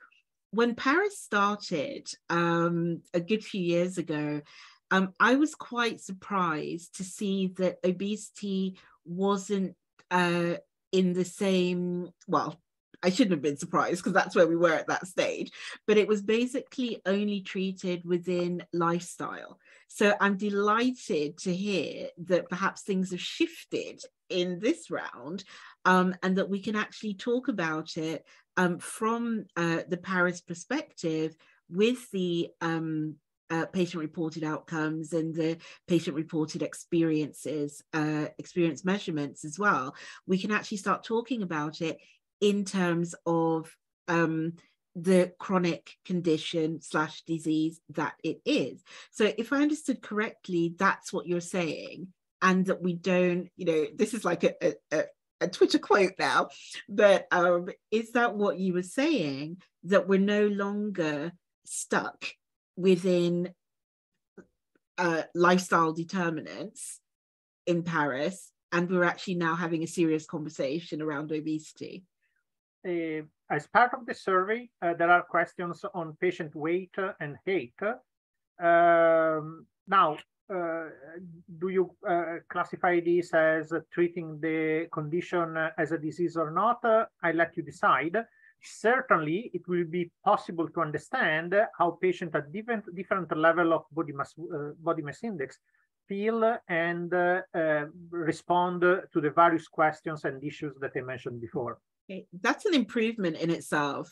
when Paris started a good few years ago. I was quite surprised to see that obesity wasn't in the same, well, I shouldn't have been surprised because that's where we were at that stage, but it was basically only treated within lifestyle. So I'm delighted to hear that perhaps things have shifted in this round, and that we can actually talk about it from the Paris perspective with the patient-reported outcomes and the patient-reported experience measurements as well. We can actually start talking about it in terms of the chronic condition / disease that it is. So if I understood correctly, that's what you're saying, and that we don't, this is like a Twitter quote now, but is that what you were saying, that we're no longer stuck within lifestyle determinants in Paris, and we're actually now having a serious conversation around obesity? As part of the survey, there are questions on patient weight and height. Now, do you classify this as treating the condition as a disease or not? I let you decide. Certainly, it will be possible to understand how patients at different level of body mass index feel and respond to the various questions and issues that I mentioned before. Okay. That's an improvement in itself,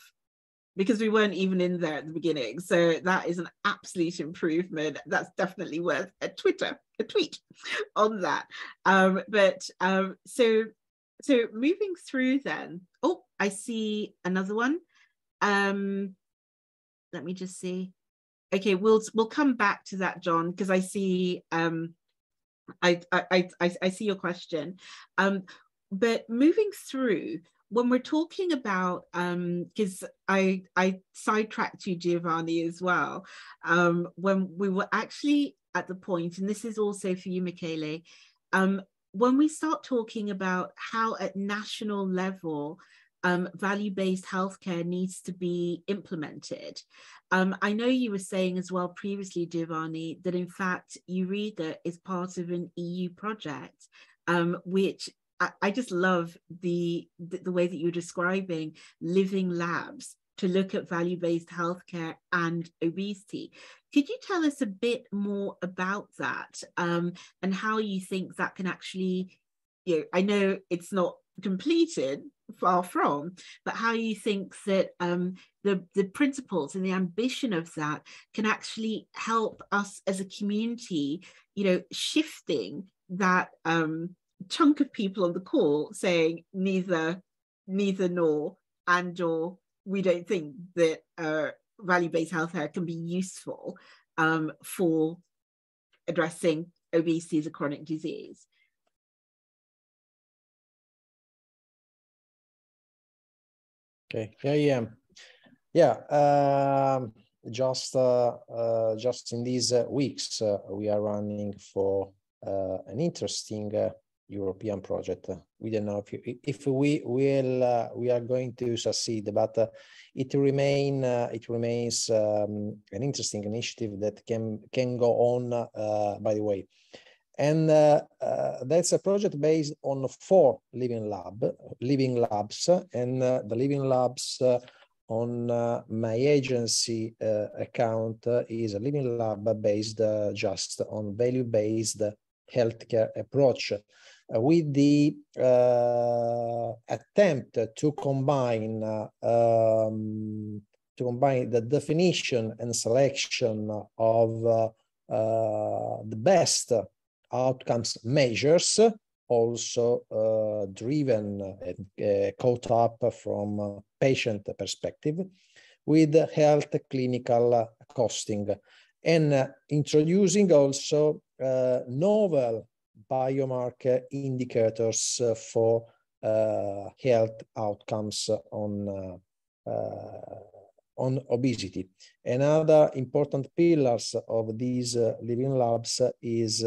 because we weren't even in there at the beginning. So that is an absolute improvement. That's definitely worth a tweet on that. So moving through then. Oh, I see another one. Let me just see. Okay, we'll come back to that, John, because I see I see your question. But moving through, when we're talking about, because I sidetracked you, Giovanni, as well, when we were actually at the point, and this is also for you, Michele, when we start talking about how at national level value-based healthcare needs to be implemented. I know you were saying as well previously, Giovanni, that in fact Eureka is part of an EU project, which I just love the way that you're describing living labs to look at value-based healthcare and obesity. Could you tell us a bit more about that, and how you think that can actually, I know it's not completed, far from, but how you think that the principles and the ambition of that can actually help us as a community, shifting that chunk of people on the call saying neither nor, and or we don't think that value-based healthcare can be useful for addressing obesity as a chronic disease. Okay. Just in these weeks, we are running for an interesting European project. We don't know if we are going to succeed, but it remains an interesting initiative that can go on, by the way. And that's a project based on 4 living labs, and the living labs on my agency account is a living lab based just on value-based healthcare approach, with the attempt to combine the definition and selection of the best outcomes measures, also driven and caught up from patient perspective, with health clinical costing, and introducing also novel biomarker indicators for health outcomes on obesity. Another important pillars of these living labs is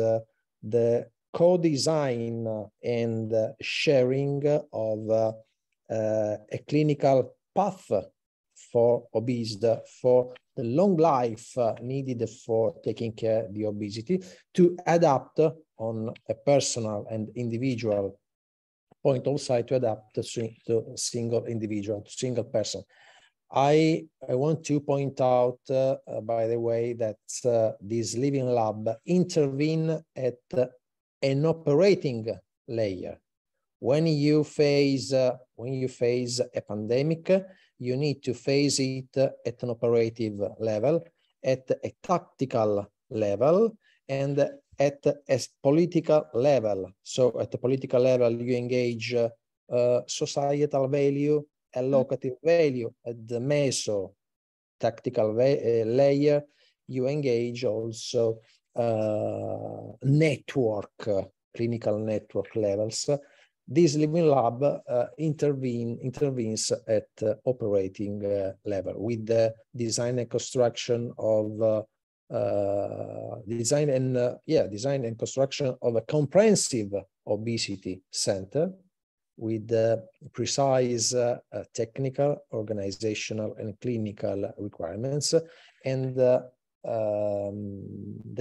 the co-design and sharing of a clinical path for obesity, for the long life needed for taking care of the obesity, to adapt on a personal and individual point of sight, to adapt to single individual, to single person. I want to point out, by the way, that this living lab intervene at an operating layer. When you face a pandemic, you need to face it at an operative level, at a tactical level, and at a political level. So at the political level, you engage societal value, allocative value. At the meso tactical layer, you engage also clinical network levels. This living lab intervenes at operating level, with the design and construction of design and construction of a comprehensive obesity center, with precise technical, organizational, and clinical requirements, and the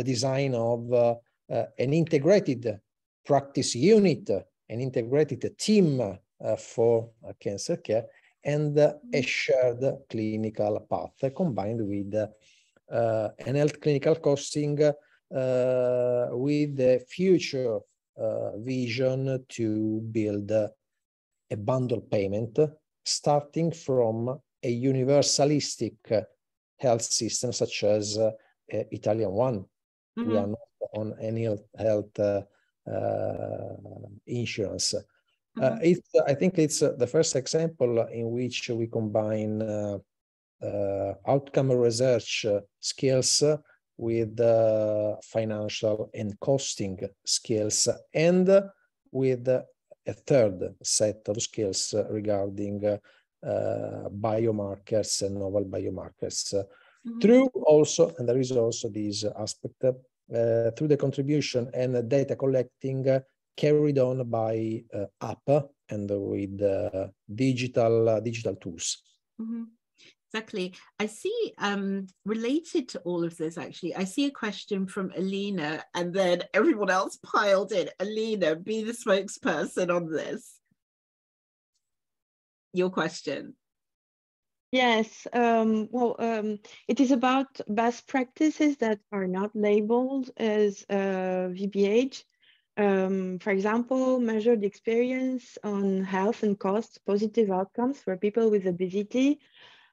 design of an integrated practice unit, an integrated team for cancer care, and a shared clinical path combined with an health clinical costing, with the future vision to build a bundle payment starting from a universalistic health system such as Italian one. Mm-hmm. We are not on any health insurance. Mm-hmm. I think it's the first example in which we combine outcome research skills with financial and costing skills, and with a third set of skills regarding biomarkers and novel biomarkers. Mm-hmm. Through also, and there is also this aspect, through the contribution and data collecting carried on by app and with digital tools. Mm-hmm. Exactly. I see, related to all of this, actually, I see a question from Alina, and then everyone else piled in. Alina, be the spokesperson on this. Your question. Yes, it is about best practices that are not labeled as VBH. For example, measure the experience on health and cost positive outcomes for people with obesity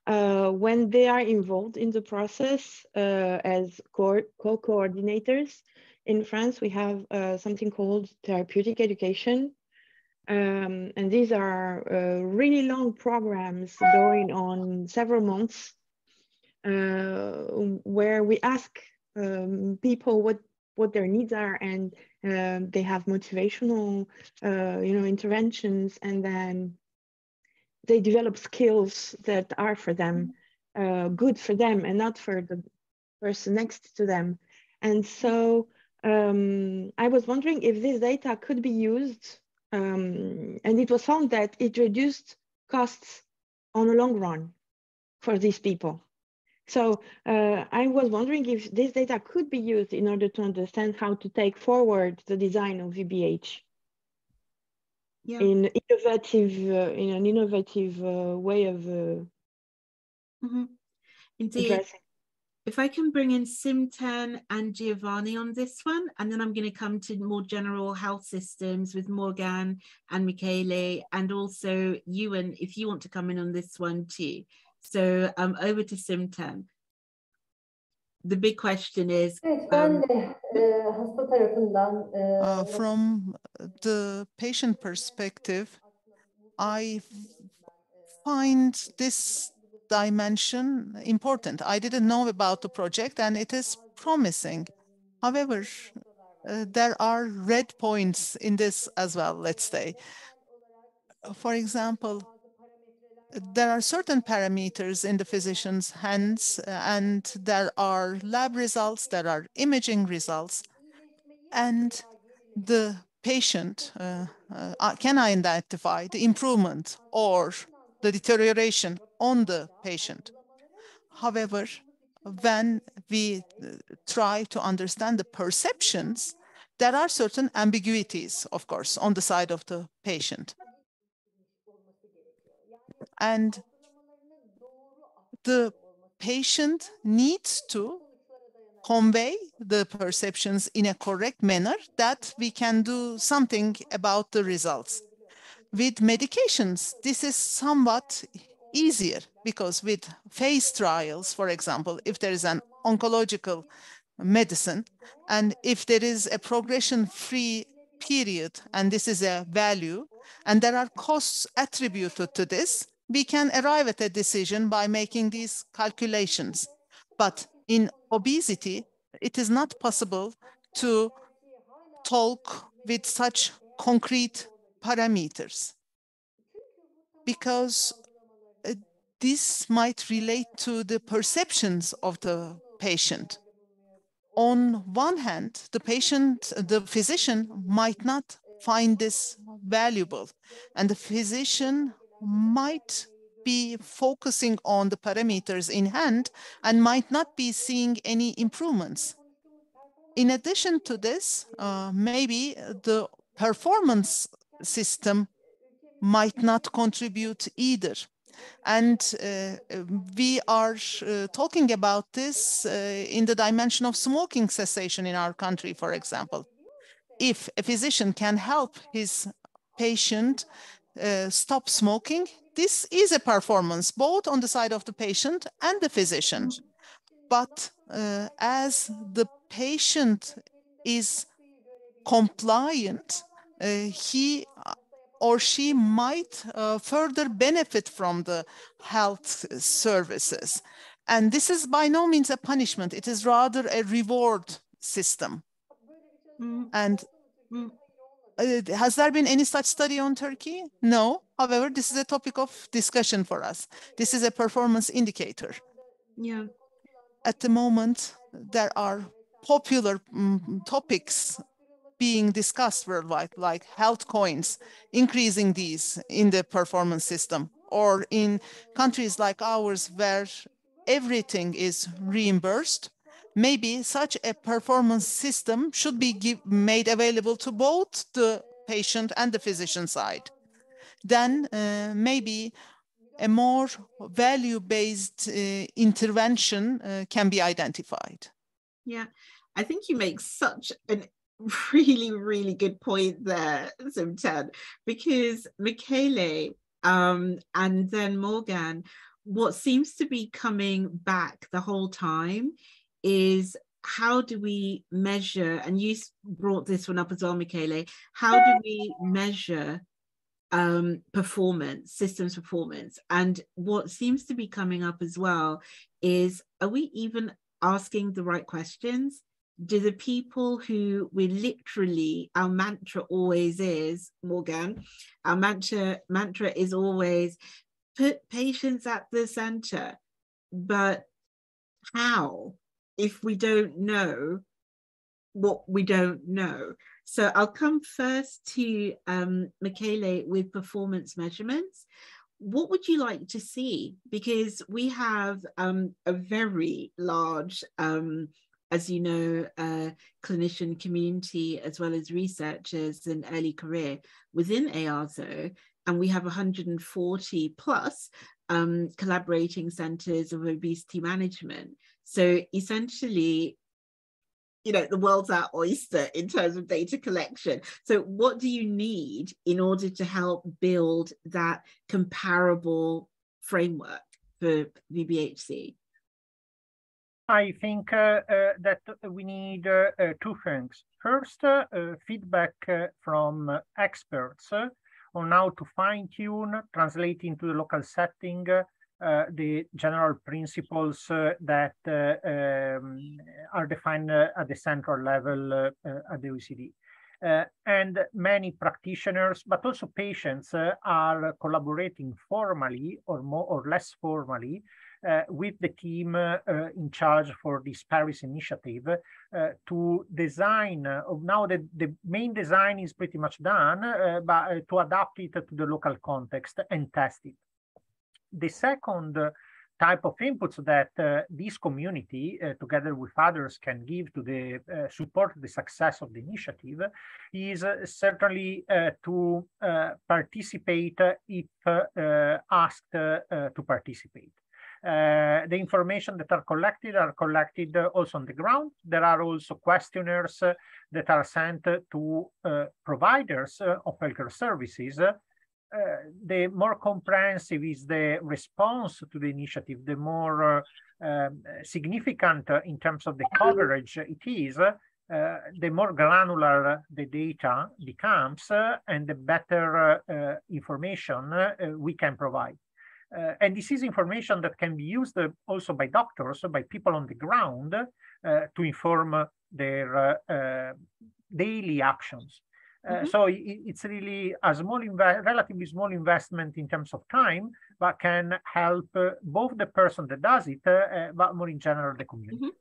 when they are involved in the process as co-coordinators. In France, we have something called therapeutic education. And these are really long programs going on several months where we ask people what their needs are, and they have motivational interventions, and then they develop skills that are for them, good for them and not for the person next to them. And so I was wondering if this data could be used, and it was found that it reduced costs on the long run for these people. So I was wondering if this data could be used in order to understand how to take forward the design of VBH in an innovative way of Indeed. addressing. If I can bring in Simten and Giovanni on this one, and then I'm going to come to more general health systems with Morgan and Michele, and also Ewan, if you want to come in on this one too. So over to Simten. The big question is... From the patient perspective, I find this dimension important. I didn't know about the project and it is promising. However, there are red points in this as well, let's say. For example, there are certain parameters in the physician's hands, and there are lab results, there are imaging results, and the patient can identify the improvement or the deterioration on the patient. However, when we try to understand the perceptions, there are certain ambiguities, of course, on the side of the patient. And the patient needs to convey the perceptions in a correct manner that we can do something about the results. With medications, this is somewhat easier because with phase trials, for example, if there is an oncological medicine and if there is a progression-free period and this is a value and there are costs attributed to this, we can arrive at a decision by making these calculations. But in obesity, it is not possible to talk with such concrete parameters because this might relate to the perceptions of the patient. On one hand, the physician might not find this valuable, and the physician might be focusing on the parameters in hand and might not be seeing any improvements. In addition to this, maybe the performance system might not contribute either. And we are talking about this in the dimension of smoking cessation in our country, for example. If a physician can help his patient stop smoking, this is a performance both on the side of the patient and the physician. But as the patient is compliant, he or she might further benefit from the health services. And this is by no means a punishment. It is rather a reward system. And has there been any such study on Turkey? No. However, this is a topic of discussion for us. This is a performance indicator. Yeah. At the moment, there are popular topics being discussed worldwide, like health coins, increasing these in the performance system, or in countries like ours where everything is reimbursed, maybe such a performance system should be made available to both the patient and the physician side. Then maybe a more value-based intervention can be identified. Yeah, I think you make such an really, really good point there, Simtan, because Michele and then Morgan, what seems to be coming back the whole time is how do we measure, and you brought this one up as well, Michele, how do we measure performance, systems performance? And what seems to be coming up as well is, are we even asking the right questions? Do the people who we literally, our mantra always is, Morgan, our mantra is always put patients at the center, but how if we don't know what we don't know? So I'll come first to Michele with performance measurements. What would you like to see? Because we have a very large, as you know, clinician community, as well as researchers in early career within EASO, and we have 140 plus collaborating centers of obesity management. So essentially, you know, the world's our oyster in terms of data collection. So what do you need in order to help build that comparable framework for VBHC? I think that we need two things. First, feedback from experts on how to fine-tune, translate into the local setting, the general principles that are defined at the central level at the OECD. And many practitioners, but also patients, are collaborating formally or more or less formally with the team in charge for this Paris initiative to design. Now the main design is pretty much done, but to adapt it to the local context and test it. The second type of inputs that this community, together with others, can give to the support the success of the initiative is certainly to participate if asked to participate. The information that are collected also on the ground. There are also questionnaires that are sent to providers of healthcare services. The more comprehensive is the response to the initiative, the more significant in terms of the coverage it is, the more granular the data becomes, and the better information we can provide. And this is information that can be used also by doctors, by people on the ground, to inform their daily actions. So it's really a relatively small investment in terms of time, but can help both the person that does it, but more in general, the community.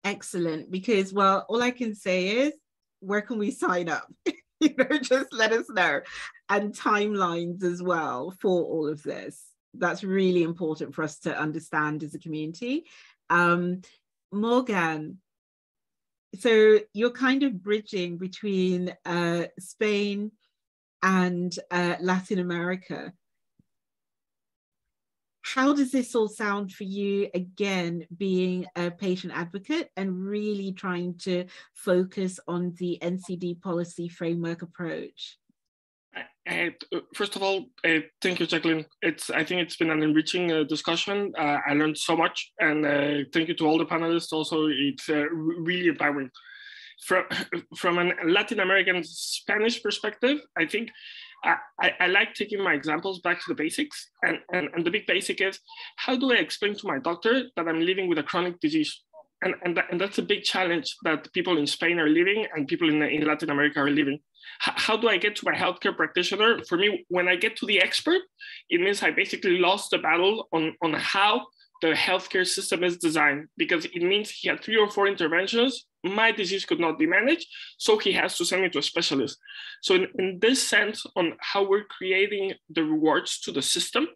Excellent, because, well, all I can say is, where can we sign up? You know, just let us know. And timelines as well for all of this. That's really important for us to understand as a community. Morgan, so you're kind of bridging between Spain and Latin America. How does this all sound for you, again, being a patient advocate and really trying to focus on the NCD policy framework approach? First of all, thank you, Jacqueline. I think it's been an enriching discussion. I learned so much, and thank you to all the panelists. Also, it's really empowering. From a Latin American Spanish perspective, I think I like taking my examples back to the basics. And the big basic is, how do I explain to my doctor that I'm living with a chronic disease? And that's a big challenge that people in Spain are living and people in Latin America are living. How do I get to my healthcare practitioner? For me, when I get to the expert, it means I basically lost the battle on how the healthcare system is designed, because it means he had 3 or 4 interventions. My disease could not be managed, so he has to send me to a specialist. So in this sense, on how we're creating the rewards to the system,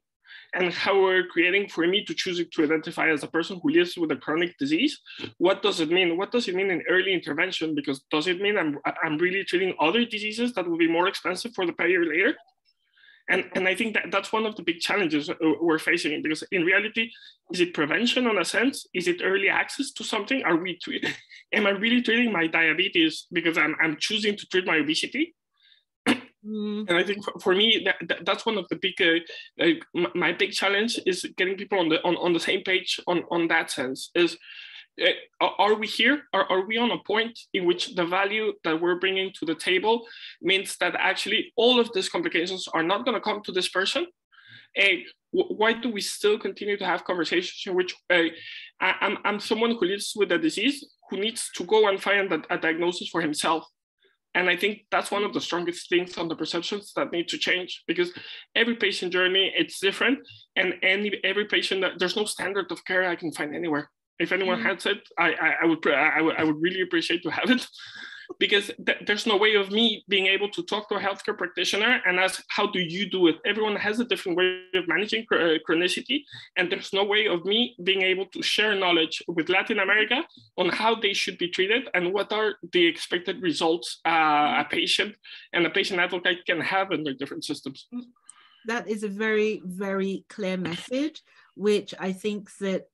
and how we're creating for me to choose to identify as a person who lives with a chronic disease. What does it mean? What does it mean in early intervention? Because does it mean I'm really treating other diseases that will be more expensive for the payer later? And I think that that's one of the big challenges we're facing, because in reality, is it prevention in a sense? Is it early access to something? Am I really treating my diabetes because I'm choosing to treat my obesity? And I think for me, that's one of the big, my big challenge is getting people on the same page on that sense. Is are we here? Are we on a point in which the value that we're bringing to the table means that actually all of these complications are not going to come to this person? Why do we still continue to have conversations in which I'm someone who lives with a disease who needs to go and find a diagnosis for himself? And I think that's one of the strongest things on the perceptions that need to change, because every patient journey, it's different. And every patient, there's no standard of care I can find anywhere. If anyone has it, I would really appreciate to have it, because there's no way of me being able to talk to a healthcare practitioner and ask, how do you do it? Everyone has a different way of managing chronicity, and there's no way of me being able to share knowledge with Latin America on how they should be treated and what are the expected results a patient and a patient advocate can have in their different systems. That is a very, very clear message, which I think that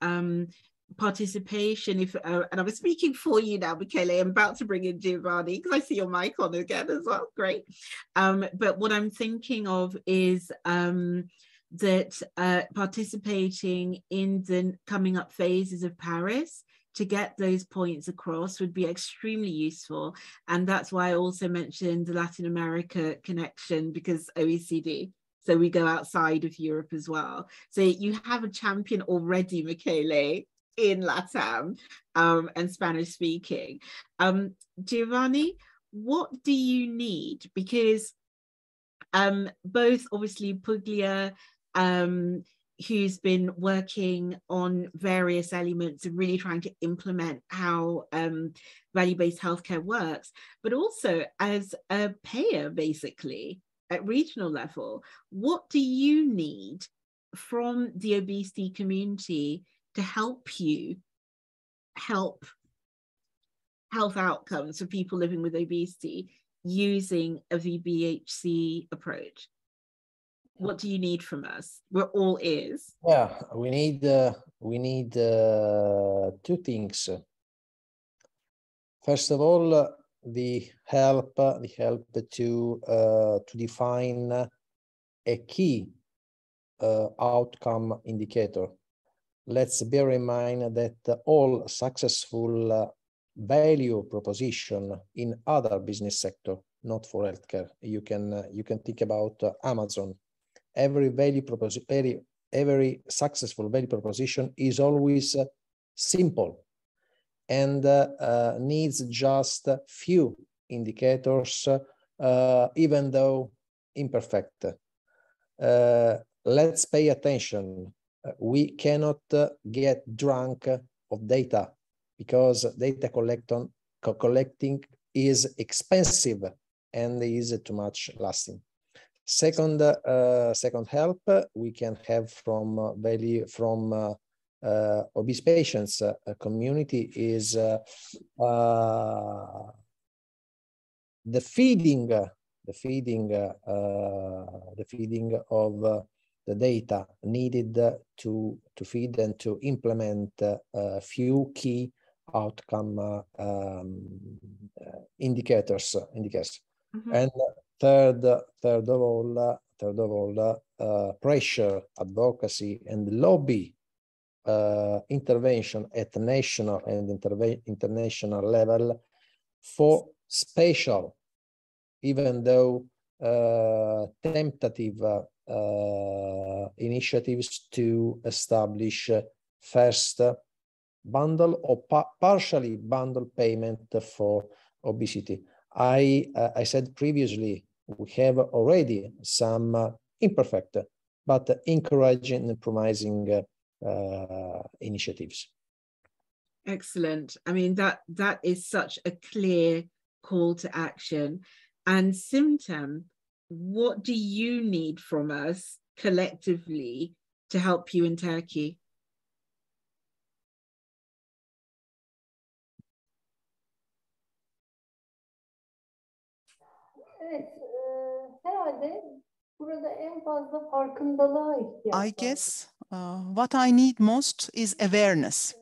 participation, and I was speaking for you now, Michele, I'm about to bring in Giovanni because I see your mic on again as well, great. But what I'm thinking of is that participating in the coming up phases of Paris to get those points across would be extremely useful. And that's why I also mentioned the Latin America connection, because OECD. So we go outside of Europe as well. So you have a champion already, Michele, in LATAM and Spanish speaking. Giovanni, what do you need? Because both obviously Puglia, who's been working on various elements of really trying to implement how value-based healthcare works, but also as a payer, basically, at regional level, what do you need from the obesity community to help you help health outcomes for people living with obesity using a Vbhc approach? What do you need from us? We're all ears. Yeah, we need two things. First of all, the help to define a key outcome indicator. Let's bear in mind that all successful value proposition in other business sector, not for healthcare. You can think about Amazon. Every successful value proposition is always simple and needs just few indicators, even though imperfect. Let's pay attention. We cannot get drunk of data because data collecting is expensive and is too much lasting. Second help we can have from obese patients community is the feeding of the data needed to feed and to implement a few key outcome indicators. Mm-hmm. And third of all, pressure, advocacy, and lobby intervention at national and international level for special, even though tentative initiatives to establish first bundle or partially bundled payment for obesity. I said previously, we have already some imperfect but encouraging and promising initiatives. Excellent. I mean, that is such a clear call to action. And Simtem, what do you need from us collectively to help you in Turkey? Evet, herhalde Burada en fazla farkındalığa ihtiyaç var. I guess what I need most is awareness,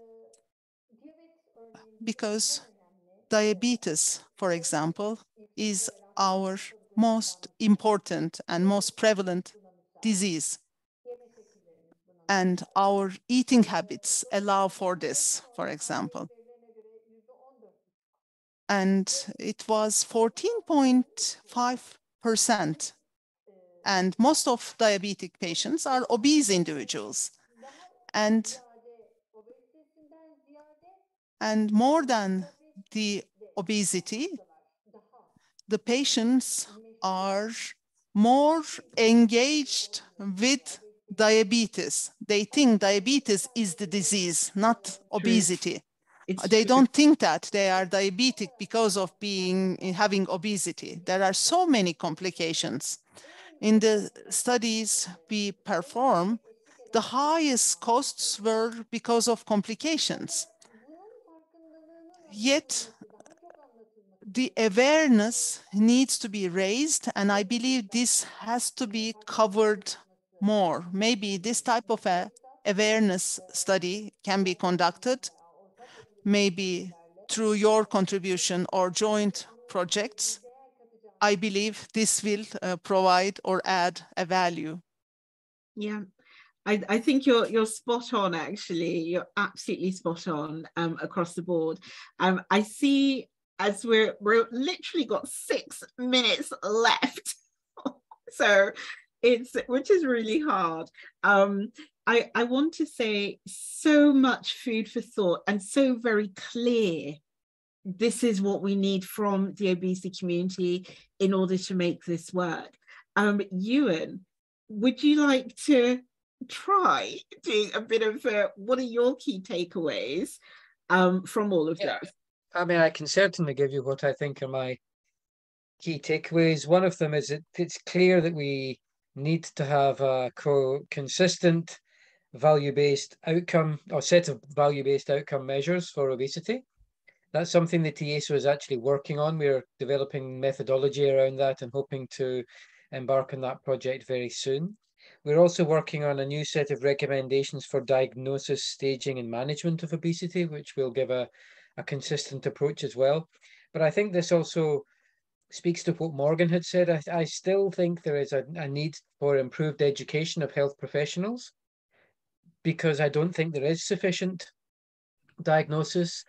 because diabetes, for example, is our most important and most prevalent disease. And our eating habits allow for this, for example. And it was 14.5%. And most of diabetic patients are obese individuals. And more than the obesity, the patients are more engaged with diabetes. They think diabetes is the disease, not obesity. They don't think that they are diabetic because of having obesity. There are so many complications. In the studies we perform, the highest costs were because of complications. Yet, the awareness needs to be raised, and I believe this has to be covered more. Maybe this type of awareness study can be conducted, maybe through your contribution or joint projects. I believe this will provide or add a value. Yeah. I think you're spot on, actually. You're absolutely spot on across the board. I see, as we're literally got 6 minutes left. So which is really hard. I want to say so much food for thought and so very clear. This is what we need from the obesity community in order to make this work. Ewan, would you like to try doing a bit of what are your key takeaways from all of this? I mean, I can certainly give you what I think are my key takeaways. One of them is that it's clear that we need to have a consistent value-based outcome or set of value-based outcome measures for obesity. That's something that EASO is actually working on. We're developing methodology around that and hoping to embark on that project very soon. We're also working on a new set of recommendations for diagnosis, staging, and management of obesity, which will give a consistent approach as well. But I think this also speaks to what Morgan had said. I still think there is a need for improved education of health professionals, because I don't think there is sufficient diagnosis.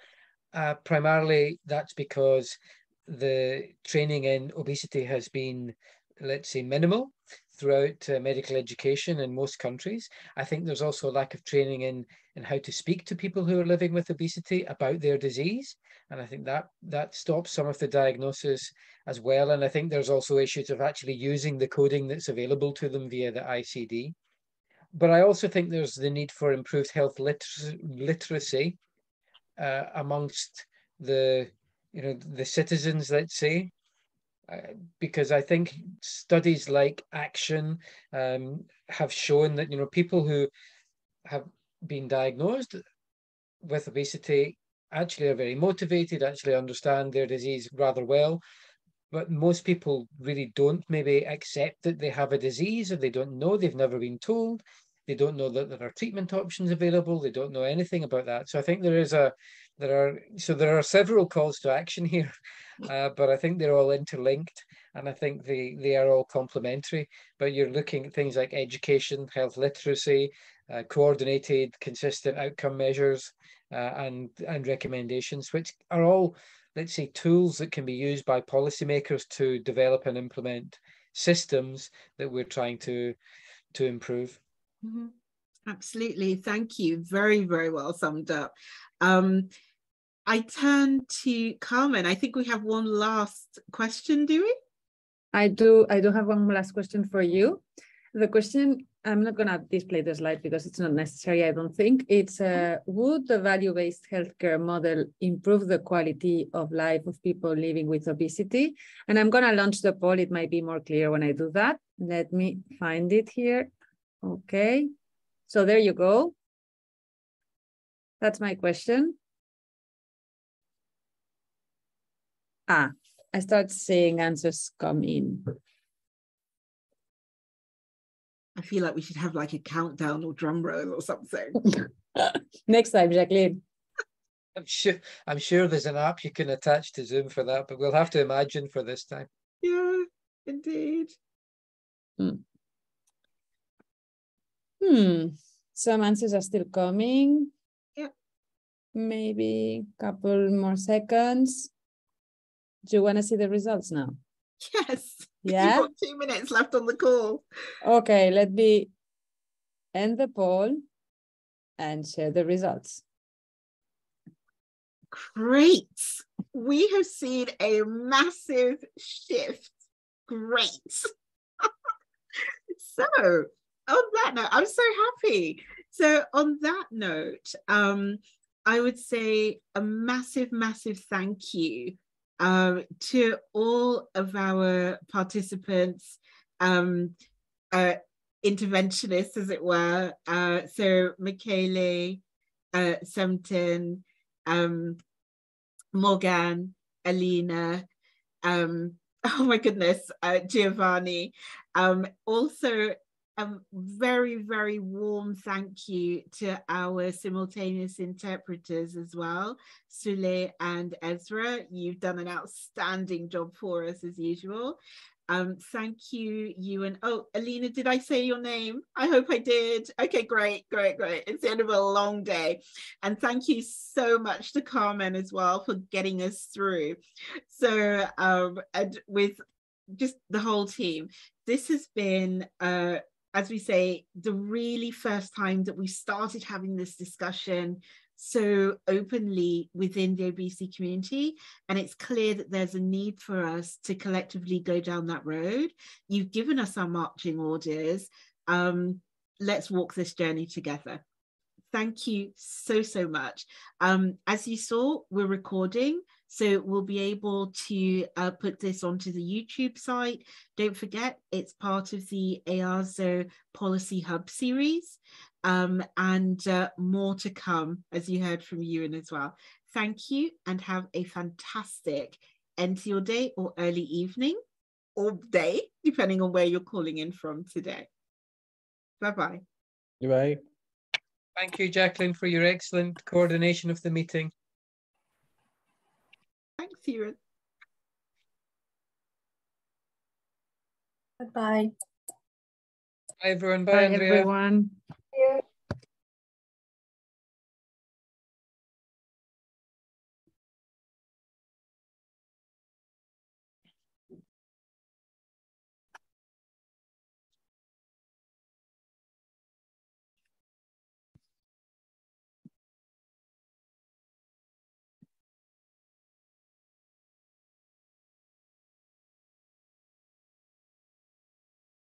Primarily, that's because the training in obesity has been, let's say, minimal throughout medical education in most countries. I think there's also a lack of training in how to speak to people who are living with obesity about their disease. And I think that stops some of the diagnosis as well. And I think there's also issues of actually using the coding that's available to them via the ICD. But I also think there's the need for improved health literacy amongst the citizens, let's say, because I think studies like Action have shown that people who have been diagnosed with obesity actually are very motivated, actually understand their disease rather well. But most people really don't maybe accept that they have a disease, or they don't know, they've never been told, they don't know that there are treatment options available, they don't know anything about that. So I think there are several calls to action here, but I think they're all interlinked, and I think they are all complementary. But you're looking at things like education, health literacy, coordinated, consistent outcome measures, and recommendations, which are all, let's say, tools that can be used by policymakers to develop and implement systems that we're trying to improve. Mm-hmm. Absolutely. Thank you. Very, very well summed up. I turn to Carmen. I think we have one last question, do we? I do have one last question for you. The question, I'm not going to display the slide because it's not necessary, I don't think. It's, would the value-based healthcare model improve the quality of life of people living with obesity? And I'm going to launch the poll. It might be more clear when I do that. Let me find it here. Okay. So there you go. That's my question. I start seeing answers come in. I feel like we should have like a countdown or drum roll or something. Next time, Jacqueline. I'm sure there's an app you can attach to Zoom for that, but we'll have to imagine for this time. Yeah, indeed. Some answers are still coming. Yeah. Maybe a couple more seconds. Do you want to see the results now? Yes. Yeah. You've got 2 minutes left on the call. Okay, let me end the poll and share the results. Great. We have seen a massive shift. Great. So on that note, I'm so happy. So on that note, I would say a massive, massive thank you to all of our participants, interventionists, as it were. So Michele, Semton, Morgan, Alina, oh my goodness, Giovanni. Also, very, very warm thank you to our simultaneous interpreters as well, Sule and Ezra. You've done an outstanding job for us as usual. Thank you, Ewan. Oh, Alina, did I say your name? I hope I did. Okay, great, great, great. It's the end of a long day. And thank you so much to Carmen as well for getting us through. So, and with just the whole team, this has been, as we say, the really first time that we started having this discussion so openly within the obesity community, and it's clear that there's a need for us to collectively go down that road. You've given us our marching orders. Let's walk this journey together. Thank you so, so much. As you saw, we're recording, so we'll be able to put this onto the YouTube site. Don't forget, it's part of the EASO Policy Hub series, and more to come, as you heard from Ewan as well. Thank you, and have a fantastic end to your day or early evening or day, depending on where you're calling in from today. Bye-bye. Bye. Thank you, Jacqueline, for your excellent coordination of the meeting. Thanks, Ewan. Bye-bye. Bye, everyone. Bye, Bye, Andrea. everyone.